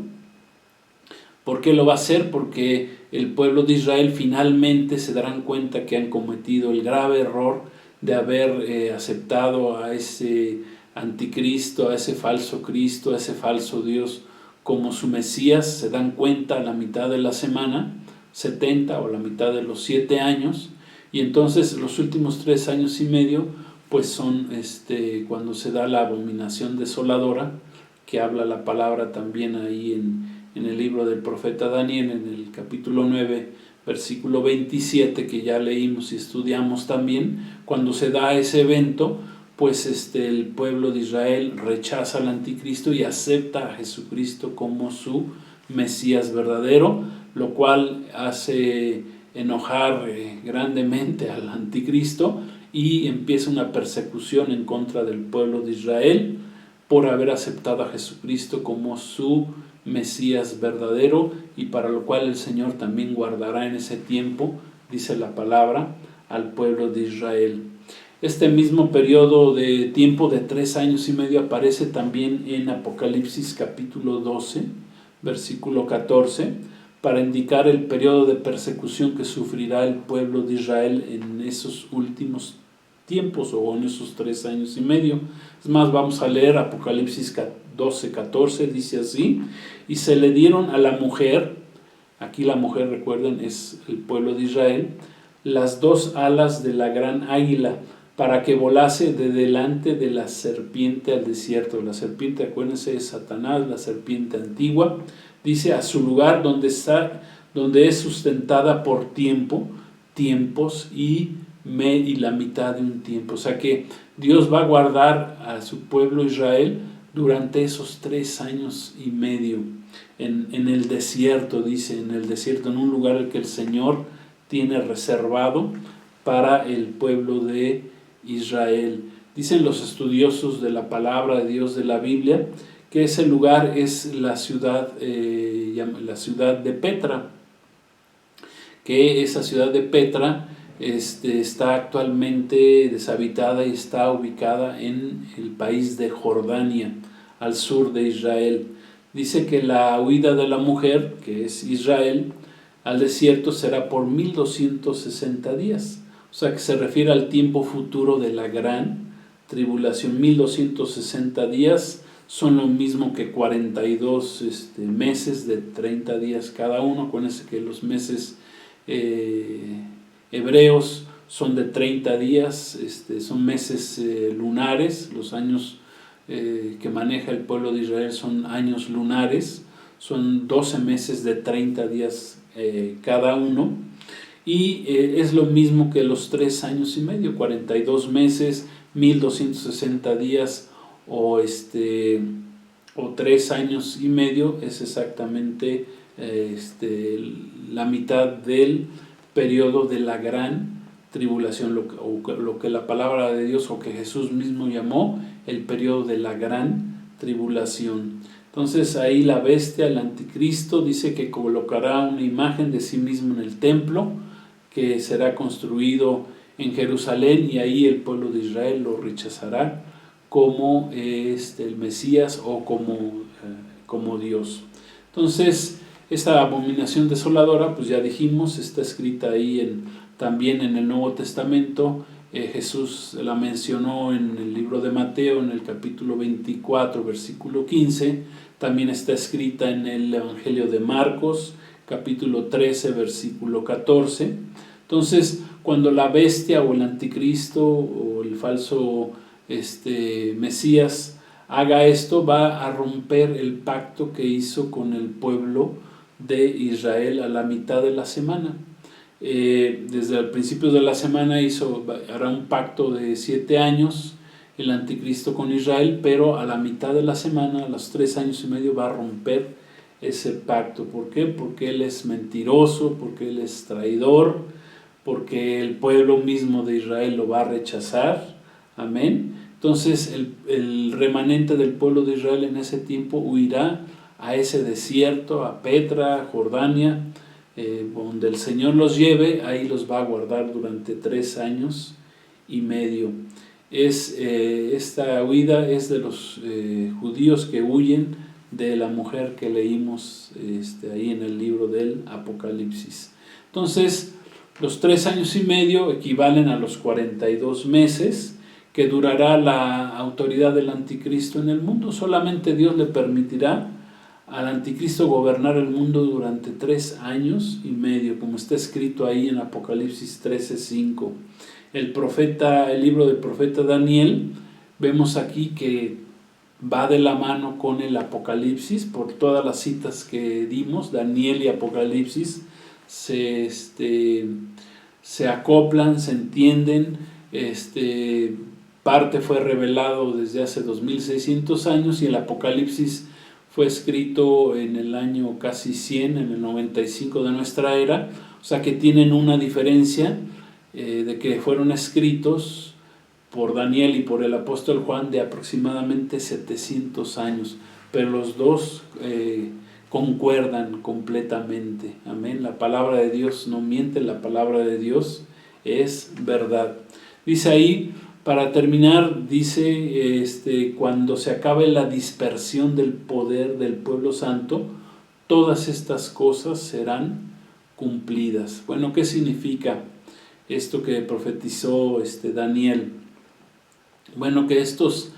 ¿Por qué lo va a hacer? Porque el pueblo de Israel finalmente se darán cuenta que han cometido el grave error de haber aceptado a ese anticristo, a ese falso Cristo, a ese falso Dios como su Mesías. Se dan cuenta a la mitad de la semana, 70 o la mitad de los 7 años, y entonces los últimos 3 años y medio pues son cuando se da la abominación desoladora, que habla la palabra también ahí en el libro del profeta Daniel, en el capítulo 9, versículo 27, que ya leímos y estudiamos también. Cuando se da ese evento, pues el pueblo de Israel rechaza al anticristo y acepta a Jesucristo como su Mesías verdadero, lo cual hace enojar grandemente al anticristo, y empieza una persecución en contra del pueblo de Israel por haber aceptado a Jesucristo como su Mesías verdadero, y para lo cual el Señor también guardará en ese tiempo, dice la palabra, al pueblo de Israel. Este mismo periodo de tiempo de 3 años y medio aparece también en Apocalipsis capítulo 12, versículo 14, para indicar el periodo de persecución que sufrirá el pueblo de Israel en esos últimos tiempos o en esos 3 años y medio. Es más, vamos a leer Apocalipsis 12, 14, dice así: y se le dieron a la mujer, aquí la mujer, recuerden, es el pueblo de Israel, las 2 alas de la gran águila, para que volase de delante de la serpiente al desierto. La serpiente, acuérdense, es Satanás, la serpiente antigua. Dice, a su lugar donde es sustentada por tiempos y la mitad de un tiempo. O sea que Dios va a guardar a su pueblo Israel durante esos 3 años y medio en el desierto, dice, en el desierto, en un lugar el que el Señor tiene reservado para el pueblo de Israel. Dicen los estudiosos de la palabra de Dios de la Biblia que ese lugar es la ciudad de Petra, que esa ciudad de Petra está actualmente deshabitada y está ubicada en el país de Jordania, al sur de Israel. Dice que la huida de la mujer, que es Israel, al desierto será por 1260 días. O sea que se refiere al tiempo futuro de la gran tribulación. 1260 días son lo mismo que 42 meses de 30 días cada uno. Acuérdense que los meses hebreos son de 30 días, son meses lunares. Los años que maneja el pueblo de Israel son años lunares, son 12 meses de 30 días cada uno, y es lo mismo que los 3 años y medio, 42 meses, 1260 días o 3 años y medio, es exactamente la mitad del periodo de la gran tribulación, lo que la palabra de Dios o que Jesús mismo llamó el periodo de la gran tribulación. Entonces ahí la bestia, el anticristo, dice que colocará una imagen de sí mismo en el templo que será construido en Jerusalén, y ahí el pueblo de Israel lo rechazará como el Mesías o como Dios. Entonces esta abominación desoladora, pues ya dijimos, está escrita ahí también en el Nuevo Testamento. Jesús la mencionó en el libro de Mateo, en el capítulo 24, versículo 15. También está escrita en el Evangelio de Marcos, capítulo 13, versículo 14. Entonces, cuando la bestia o el anticristo o el falso Mesías haga esto, va a romper el pacto que hizo con el pueblo de Israel a la mitad de la semana. Desde el principio de la semana hará un pacto de 7 años el anticristo con Israel, pero a la mitad de la semana, a los 3 años y medio, va a romper ese pacto. ¿Por qué? Porque él es mentiroso, porque él es traidor, porque el pueblo mismo de Israel lo va a rechazar. Amén. Entonces el remanente del pueblo de Israel en ese tiempo huirá a ese desierto, a Petra, Jordania, donde el Señor los lleve. Ahí los va a guardar durante 3 años y medio. Esta huida es de los judíos que huyen de la mujer que leímos ahí en el libro del Apocalipsis. Entonces, los 3 años y medio equivalen a los 42 meses que durará la autoridad del anticristo en el mundo. Solamente Dios le permitirá al anticristo gobernar el mundo durante 3 años y medio, como está escrito ahí en Apocalipsis 13:5. El libro del profeta Daniel, vemos aquí que va de la mano con el Apocalipsis, por todas las citas que dimos. Daniel y Apocalipsis se acoplan, se entienden. Parte fue revelado desde hace 2600 años y el Apocalipsis fue escrito en el año casi 100, en el 95 de nuestra era. O sea que tienen una diferencia de que fueron escritos por Daniel y por el apóstol Juan de aproximadamente 700 años, pero los dos concuerdan completamente. Amén. La palabra de Dios no miente, la palabra de Dios es verdad. Dice ahí, para terminar, dice, cuando se acabe la dispersión del poder del pueblo santo, todas estas cosas serán cumplidas. Bueno, ¿qué significa esto que profetizó Daniel? Bueno, que estos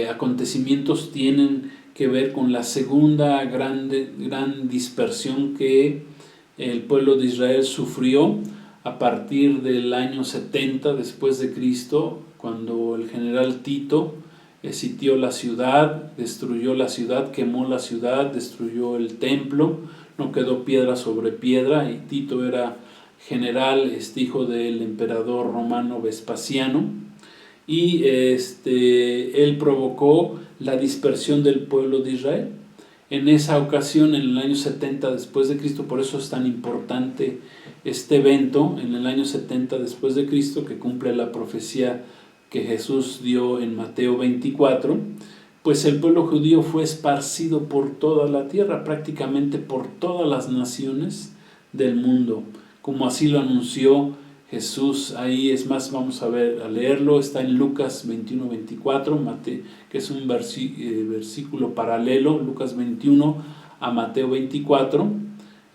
acontecimientos tienen que ver con la segunda gran dispersión que el pueblo de Israel sufrió a partir del año 70 después de Cristo, cuando el general Tito sitió la ciudad, destruyó la ciudad, quemó la ciudad, destruyó el templo, no quedó piedra sobre piedra, y Tito era general, hijo del emperador romano Vespasiano, y él provocó la dispersión del pueblo de Israel. En esa ocasión, en el año 70 después de Cristo, por eso es tan importante este evento, en el año 70 después de Cristo, que cumple la profecía que Jesús dio en Mateo 24, pues el pueblo judío fue esparcido por toda la tierra, prácticamente por todas las naciones del mundo, como así lo anunció Jesús. Ahí es más, vamos a leerlo, está en Lucas 21-24, que es un versículo paralelo, Lucas 21 a Mateo 24,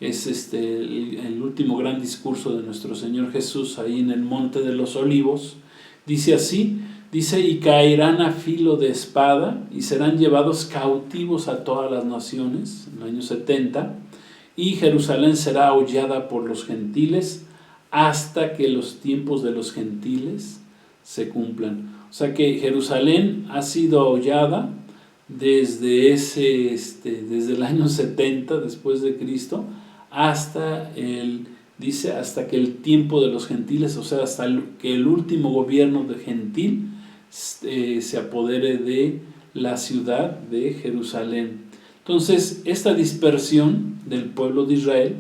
es el último gran discurso de nuestro Señor Jesús ahí en el Monte de los Olivos. Dice así, y caerán a filo de espada y serán llevados cautivos a todas las naciones, en el año 70, y Jerusalén será hollada por los gentiles hasta que los tiempos de los gentiles se cumplan. O sea que Jerusalén ha sido hollada desde el año 70 después de Cristo hasta hasta que el tiempo de los gentiles, o sea, hasta que el último gobierno de gentil se apodere de la ciudad de Jerusalén. Entonces, esta dispersión del pueblo de Israel,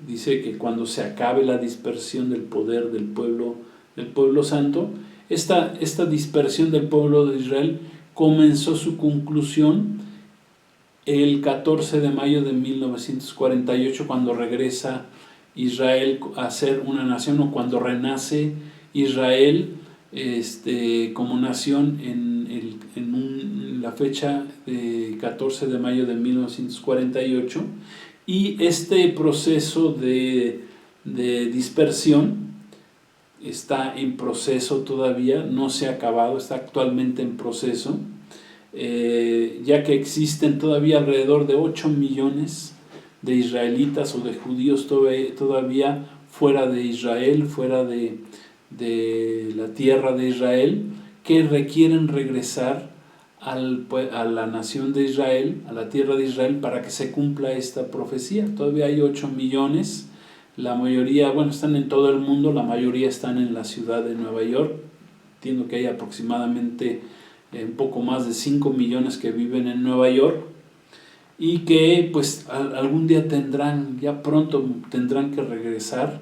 dice que cuando se acabe la dispersión del poder del pueblo santo, esta dispersión del pueblo de Israel comenzó su conclusión el 14 de mayo de 1948, cuando regresa Israel a ser una nación, o cuando renace Israel como nación en la fecha de 14 de mayo de 1948. Y este proceso de dispersión está en proceso todavía, no se ha acabado, está actualmente en proceso, ya que existen todavía alrededor de 8 millones de israelitas o de judíos todavía fuera de Israel, fuera de la tierra de Israel, que requieren regresar a la nación de Israel, a la tierra de Israel, para que se cumpla esta profecía. Todavía hay 8 millones, la mayoría, están en todo el mundo, la mayoría están en la ciudad de Nueva York. Entiendo que hay aproximadamente un poco más de 5 millones que viven en Nueva York, y que pues algún día ya pronto tendrán que regresar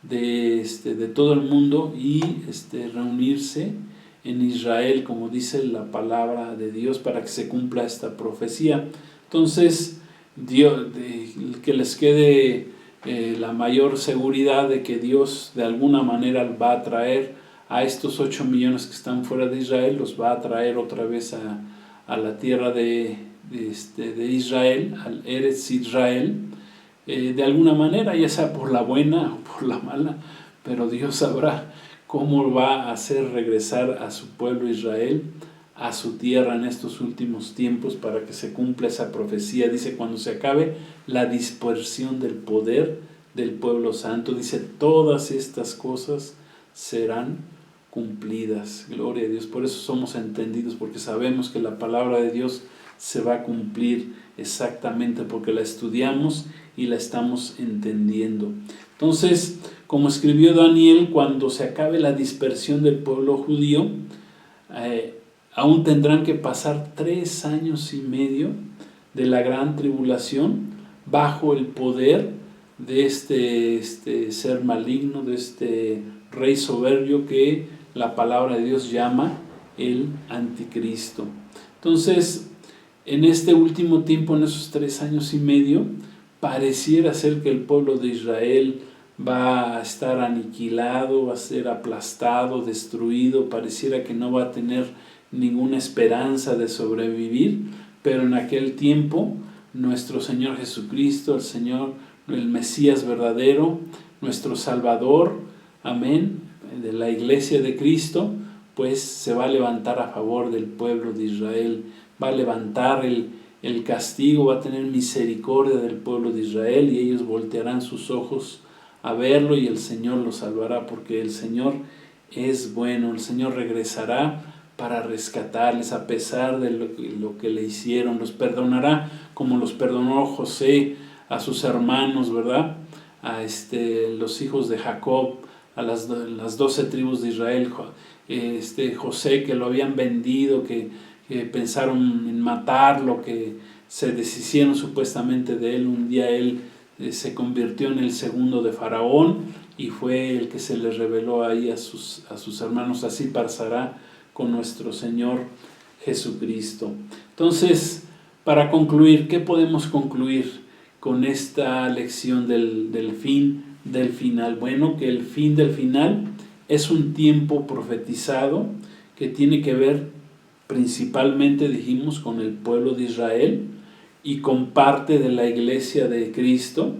de todo el mundo y reunirse en Israel, como dice la palabra de Dios, para que se cumpla esta profecía. Entonces, que les quede la mayor seguridad de que Dios de alguna manera va a traer a estos 8 millones que están fuera de Israel, los va a traer otra vez a la tierra de Israel, al Eretz Israel, de alguna manera, ya sea por la buena o por la mala, pero Dios sabrá cómo va a hacer regresar a su pueblo Israel a su tierra en estos últimos tiempos, para que se cumpla esa profecía. Dice, cuando se acabe la dispersión del poder del pueblo santo, dice, todas estas cosas serán cumplidas. Gloria a Dios. Por eso somos entendidos, porque sabemos que la palabra de Dios se va a cumplir exactamente, porque la estudiamos y la estamos entendiendo. Entonces, como escribió Daniel, cuando se acabe la dispersión del pueblo judío, aún tendrán que pasar 3 años y medio de la gran tribulación bajo el poder de este ser maligno, de este rey soberbio que la palabra de Dios llama el anticristo. Entonces, en este último tiempo, en esos 3 años y medio, pareciera ser que el pueblo de Israel va a estar aniquilado, va a ser aplastado, destruido, pareciera que no va a tener ninguna esperanza de sobrevivir, pero en aquel tiempo nuestro Señor Jesucristo, el Mesías verdadero, nuestro Salvador, amén, de la iglesia de Cristo, pues se va a levantar a favor del pueblo de Israel, va a levantar el castigo, va a tener misericordia del pueblo de Israel, y ellos voltearán sus ojos a verlo, y el Señor los salvará, porque el Señor es bueno. El Señor regresará para rescatarles a pesar de lo que le hicieron. Los perdonará como los perdonó José a sus hermanos, ¿verdad? A los hijos de Jacob, a las 12 tribus de Israel. José, que lo habían vendido, que pensaron en matarlo, que se deshicieron supuestamente de él. Un día él se convirtió en el segundo de Faraón, y fue el que se les reveló ahí a sus hermanos. Así pasará con nuestro Señor Jesucristo. Entonces, para concluir, ¿qué podemos concluir con esta lección del fin del final? Bueno, que el fin del final es un tiempo profetizado que tiene que ver principalmente, dijimos, con el pueblo de Israel y con parte de la iglesia de Cristo.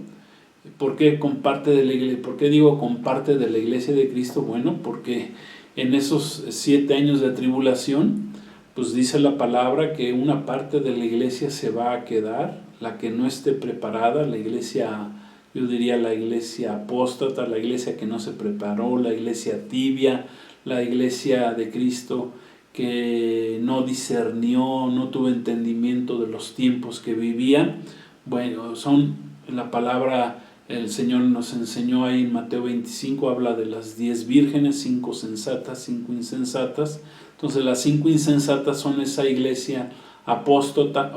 ¿Por qué con parte de la iglesia? ¿Por qué digo con parte de la iglesia de Cristo? Bueno, porque en esos 7 años de tribulación, pues dice la palabra que una parte de la iglesia se va a quedar, la que no esté preparada, la iglesia, yo diría la iglesia apóstata, la iglesia que no se preparó, la iglesia tibia, la iglesia de Cristo que no discernió, no tuvo entendimiento de los tiempos que vivía. Bueno, son la palabra, el Señor nos enseñó ahí en Mateo 25, habla de las 10 vírgenes, 5 sensatas, 5 insensatas. Entonces las 5 insensatas son esa iglesia apóstata,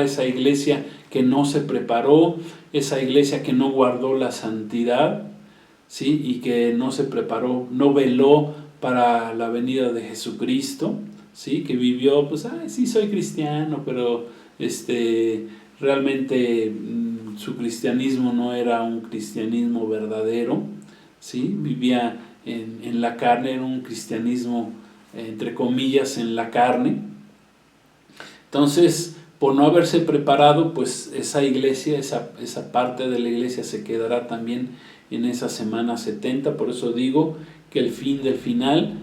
esa iglesia que no se preparó, esa iglesia que no guardó la santidad, ¿sí? Y que no se preparó, no veló para la venida de Jesucristo, ¿sí? Que vivió, pues, sí soy cristiano, pero realmente su cristianismo no era un cristianismo verdadero, ¿sí? Vivía en la carne, era un cristianismo, entre comillas, en la carne. Entonces, por no haberse preparado, pues esa iglesia, esa parte de la iglesia se quedará también en esa semana 70. Por eso digo que el fin del final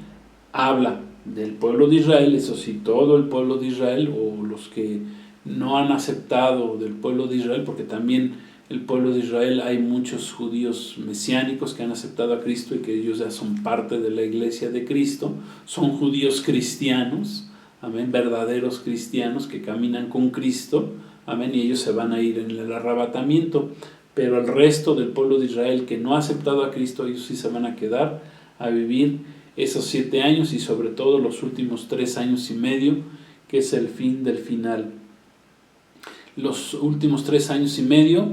habla del pueblo de Israel, eso sí, todo el pueblo de Israel, o los que no han aceptado del pueblo de Israel, porque también el pueblo de Israel hay muchos judíos mesiánicos que han aceptado a Cristo y que ellos ya son parte de la iglesia de Cristo, son judíos cristianos, amén, verdaderos cristianos que caminan con Cristo, amén, y ellos se van a ir en el arrebatamiento. Pero el resto del pueblo de Israel que no ha aceptado a Cristo, ellos sí se van a quedar a vivir esos 7 años y sobre todo los últimos 3 años y medio, que es el fin del final. Los últimos 3 años y medio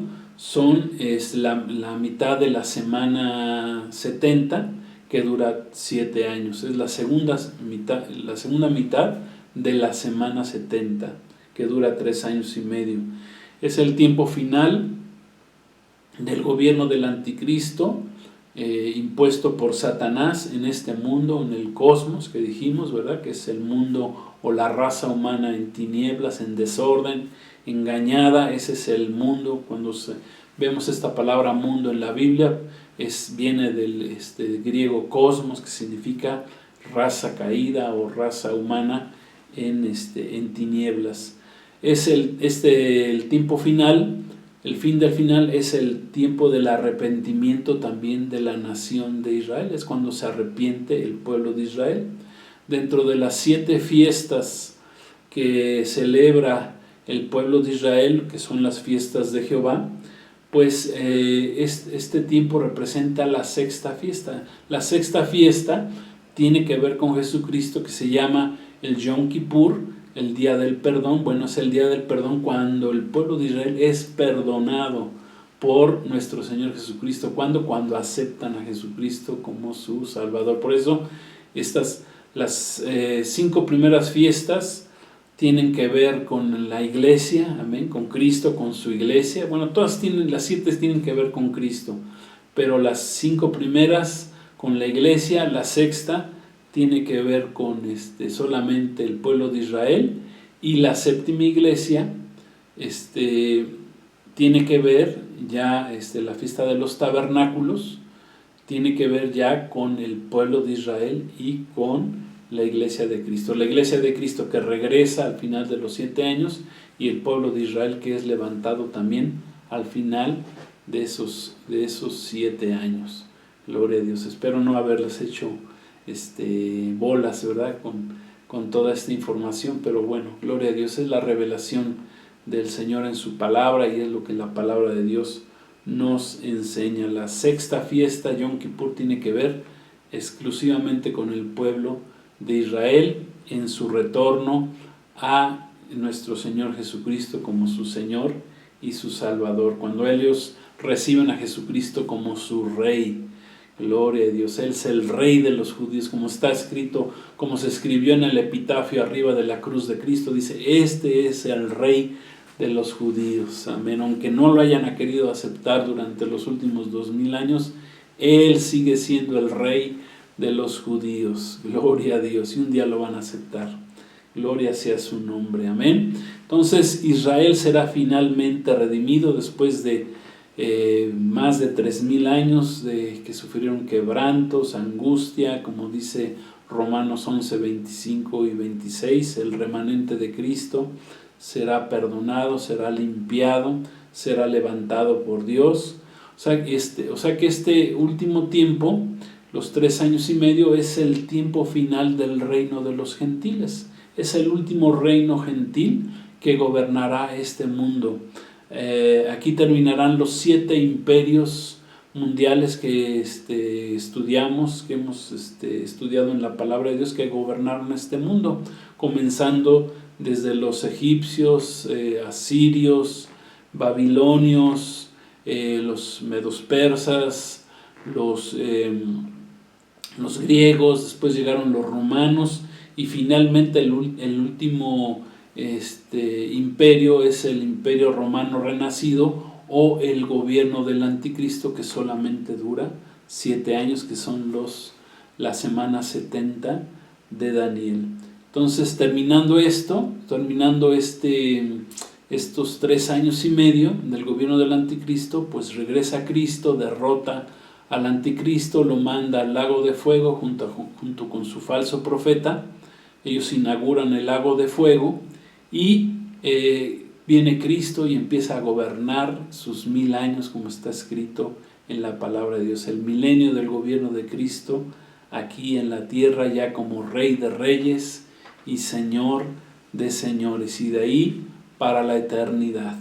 es la mitad de la semana 70, que dura 7 años. Es la segunda mitad de la semana 70, que dura 3 años y medio. Es el tiempo final del gobierno del anticristo, impuesto por Satanás en este mundo, en el cosmos que dijimos, ¿verdad? Que es el mundo o la raza humana en tinieblas, en desorden, engañada. Ese es el mundo. Cuando vemos esta palabra mundo en la Biblia, viene del griego cosmos, que significa raza caída o raza humana en tinieblas. Es el tiempo final. El fin del final es el tiempo del arrepentimiento también de la nación de Israel. Es cuando se arrepiente el pueblo de Israel. Dentro de las 7 fiestas que celebra el pueblo de Israel, que son las fiestas de Jehová, pues este tiempo representa la 6ª fiesta. La 6ª fiesta tiene que ver con Jesucristo, que se llama el Yom Kippur, el día del perdón. Bueno, es el día del perdón cuando el pueblo de Israel es perdonado por nuestro Señor Jesucristo. Cuando aceptan a Jesucristo como su Salvador. Por eso las 5 primeras fiestas tienen que ver con la iglesia, amén, con Cristo, con su iglesia. Bueno, las 7 tienen que ver con Cristo, pero las 5 primeras con la iglesia, la 6ª tiene que ver con solamente el pueblo de Israel, y la 7ª iglesia tiene que ver ya la fiesta de los tabernáculos, tiene que ver ya con el pueblo de Israel y con la iglesia de Cristo. La iglesia de Cristo que regresa al final de los 7 años, y el pueblo de Israel que es levantado también al final de esos 7 años. Gloria a Dios. Espero no haberles hecho bolas, ¿verdad? Con toda esta información, pero bueno, gloria a Dios, es la revelación del Señor en su palabra y es lo que la palabra de Dios nos enseña. La 6ª fiesta, Yom Kippur, tiene que ver exclusivamente con el pueblo de Israel en su retorno a nuestro Señor Jesucristo como su Señor y su Salvador, cuando ellos reciben a Jesucristo como su Rey. Gloria a Dios. Él es el Rey de los judíos, como está escrito, como se escribió en el epitafio arriba de la cruz de Cristo. Dice, este es el Rey de los judíos. Amén. Aunque no lo hayan querido aceptar durante los últimos 2000 años, Él sigue siendo el Rey de los judíos. Gloria a Dios. Y un día lo van a aceptar. Gloria sea su nombre. Amén. Entonces Israel será finalmente redimido después de más de 3000 años de que sufrieron quebrantos, angustia, como dice Romanos 11, 25 y 26. El remanente de Cristo será perdonado, será limpiado, será levantado por Dios. O sea que este último tiempo, los 3 años y medio, es el tiempo final del reino de los gentiles. Es el último reino gentil que gobernará este mundo. Aquí terminarán los 7 imperios mundiales que estudiamos, que hemos estudiado en la palabra de Dios, que gobernaron este mundo, comenzando desde los egipcios, asirios, babilonios, los medos persas, los griegos, después llegaron los romanos y finalmente el último imperio es el imperio romano renacido o el gobierno del anticristo, que solamente dura 7 años, que son la semana 70 de Daniel. Entonces, terminando estos 3 años y medio del gobierno del anticristo, pues regresa Cristo, derrota al anticristo, lo manda al lago de fuego junto con su falso profeta. Ellos inauguran el lago de fuego y viene Cristo y empieza a gobernar sus 1000 años, como está escrito en la palabra de Dios. El milenio del gobierno de Cristo aquí en la tierra, ya como Rey de Reyes y Señor de señores, y de ahí para la eternidad.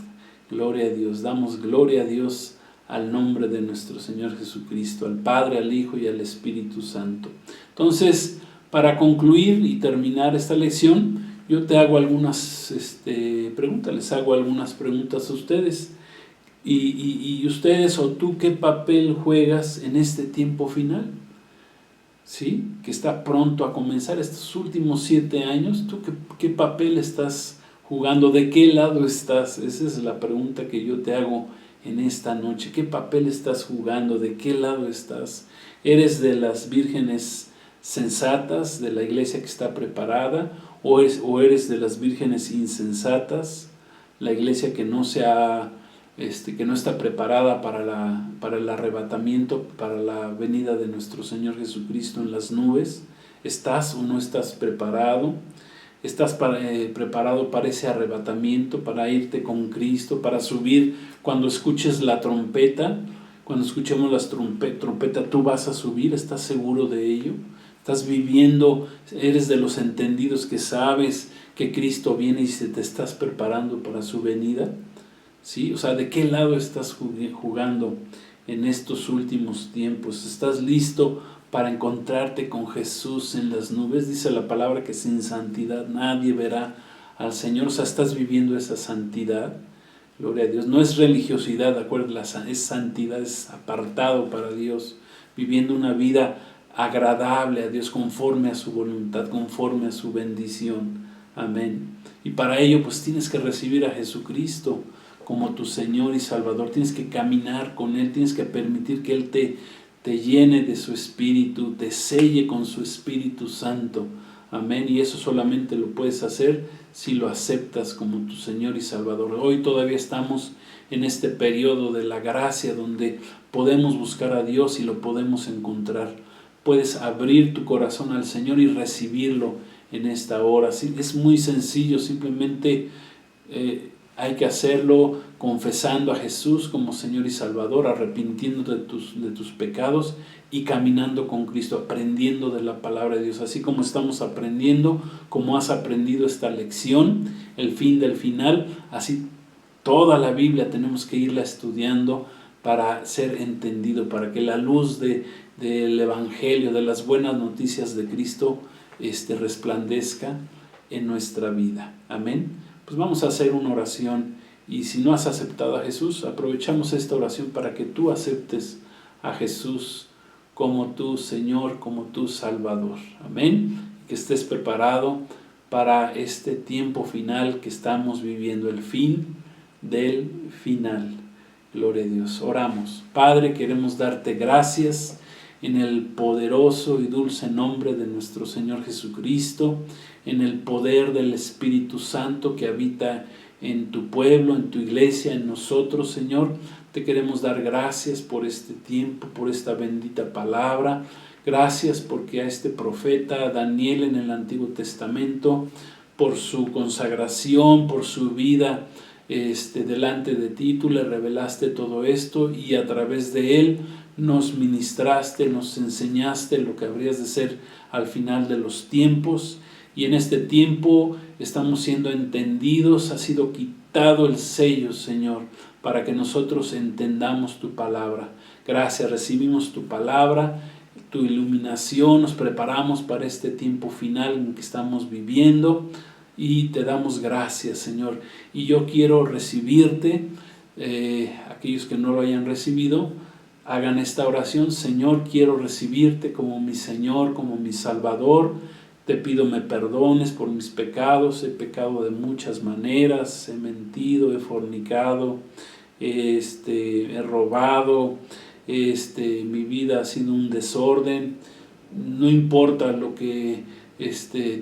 Gloria a Dios. Damos gloria a Dios al nombre de nuestro Señor Jesucristo, al Padre, al Hijo y al Espíritu Santo. Entonces, para concluir y terminar esta lección, yo te hago algunas preguntas, les hago algunas preguntas a ustedes. Y ustedes o tú, ¿qué papel juegas en este tiempo final? ¿Sí? Que está pronto a comenzar estos últimos 7 años. ¿Tú qué papel estás jugando? ¿De qué lado estás? Esa es la pregunta que yo te hago en esta noche. ¿Qué papel estás jugando? ¿De qué lado estás? ¿Eres de las vírgenes sensatas, de la iglesia que está preparada, o eres de las vírgenes insensatas, la iglesia que no que no está preparada para el arrebatamiento, para la venida de nuestro Señor Jesucristo en las nubes? ¿Estás o no estás preparado? ¿Estás preparado para ese arrebatamiento, para irte con Cristo, para subir cuando escuches la trompeta? Cuando escuchemos la trompeta, ¿tú vas a subir? ¿Estás seguro de ello? ¿Estás viviendo? ¿Eres de los entendidos que sabes que Cristo viene y se te estás preparando para su venida? ¿Sí? O sea, ¿de qué lado estás jugando en estos últimos tiempos? ¿Estás listo para encontrarte con Jesús en las nubes? Dice la palabra que sin santidad nadie verá al Señor. O sea, ¿estás viviendo esa santidad? Gloria a Dios. No es religiosidad, acuérdate, es santidad, es apartado para Dios, viviendo una vida agradable a Dios, conforme a su voluntad, conforme a su bendición. Amén. Y para ello pues tienes que recibir a Jesucristo como tu Señor y Salvador. Tienes que caminar con Él, tienes que permitir que Él te llene de su Espíritu, te selle con su Espíritu Santo. Amén. Y eso solamente lo puedes hacer si lo aceptas como tu Señor y Salvador. Hoy todavía estamos en este periodo de la gracia donde podemos buscar a Dios y lo podemos encontrar. Puedes abrir tu corazón al Señor y recibirlo en esta hora. Sí, es muy sencillo, simplemente hay que hacerlo confesando a Jesús como Señor y Salvador, arrepintiéndote de tus pecados y caminando con Cristo, aprendiendo de la palabra de Dios. Así como estamos aprendiendo, como has aprendido esta lección, el fin del final, así toda la Biblia tenemos que irla estudiando para ser entendido, para que la luz del Evangelio, de las buenas noticias de Cristo, resplandezca en nuestra vida. Amén. Pues vamos a hacer una oración, y si no has aceptado a Jesús, aprovechamos esta oración para que tú aceptes a Jesús como tu Señor, como tu Salvador. Amén. Que estés preparado para este tiempo final que estamos viviendo, el fin del final. Gloria a Dios. Oramos. Padre, queremos darte gracias en el poderoso y dulce nombre de nuestro Señor Jesucristo, en el poder del Espíritu Santo que habita en tu pueblo, en tu iglesia, en nosotros, Señor. Te queremos dar gracias por este tiempo, por esta bendita palabra. Gracias porque a este profeta Daniel en el Antiguo Testamento, por su consagración, por su vida delante de ti, tú le revelaste todo esto y a través de él nos ministraste, nos enseñaste lo que habrías de ser al final de los tiempos. Y en este tiempo estamos siendo entendidos, ha sido quitado el sello, Señor, para que nosotros entendamos tu palabra. Gracias, recibimos tu palabra, tu iluminación, nos preparamos para este tiempo final en que estamos viviendo y te damos gracias, Señor. Y yo quiero recibirte, aquellos que no lo hayan recibido, hagan esta oración. Señor, quiero recibirte como mi Señor, como mi Salvador. Te pido me perdones por mis pecados, he pecado de muchas maneras, he mentido, he fornicado, he robado, mi vida ha sido un desorden. No importa lo que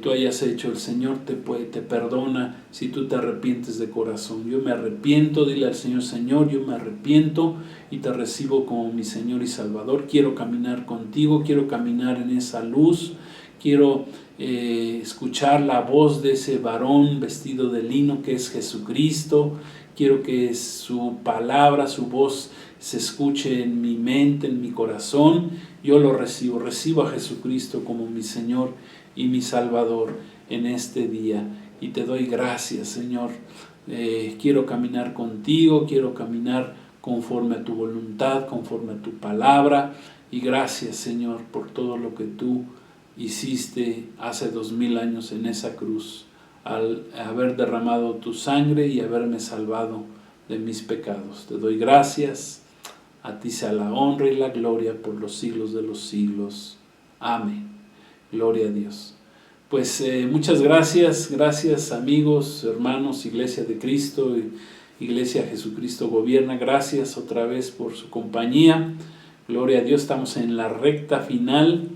tú hayas hecho, el Señor te perdona si tú te arrepientes de corazón. Yo me arrepiento, dile al Señor, Señor, yo me arrepiento y te recibo como mi Señor y Salvador. Quiero caminar contigo, quiero caminar en esa luz, quiero escuchar la voz de ese varón vestido de lino que es Jesucristo. Quiero que su palabra, su voz se escuche en mi mente, en mi corazón. Yo lo recibo a Jesucristo como mi Señor y mi Salvador en este día. Y te doy gracias, Señor. Quiero caminar contigo, quiero caminar conforme a tu voluntad, conforme a tu palabra. Y gracias, Señor, por todo lo que tú hiciste hace 2000 años en esa cruz, al haber derramado tu sangre y haberme salvado de mis pecados. Te doy gracias. A ti sea la honra y la gloria por los siglos de los siglos. Amén. Gloria a Dios. Pues muchas gracias amigos, hermanos, Iglesia de Cristo, Iglesia Jesucristo Gobierna. Gracias otra vez por su compañía. Gloria a Dios, estamos en la recta final.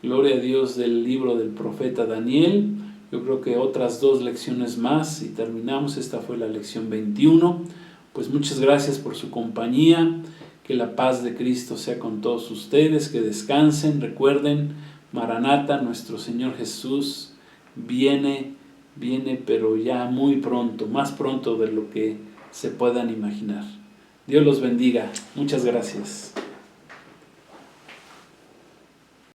Gloria a Dios del libro del profeta Daniel. Yo creo que otras 2 lecciones más y terminamos. Esta fue la lección 21. Pues muchas gracias por su compañía. Que la paz de Cristo sea con todos ustedes. Que descansen. Recuerden, Maranata, nuestro Señor Jesús viene, pero ya muy pronto, más pronto de lo que se puedan imaginar. Dios los bendiga. Muchas gracias.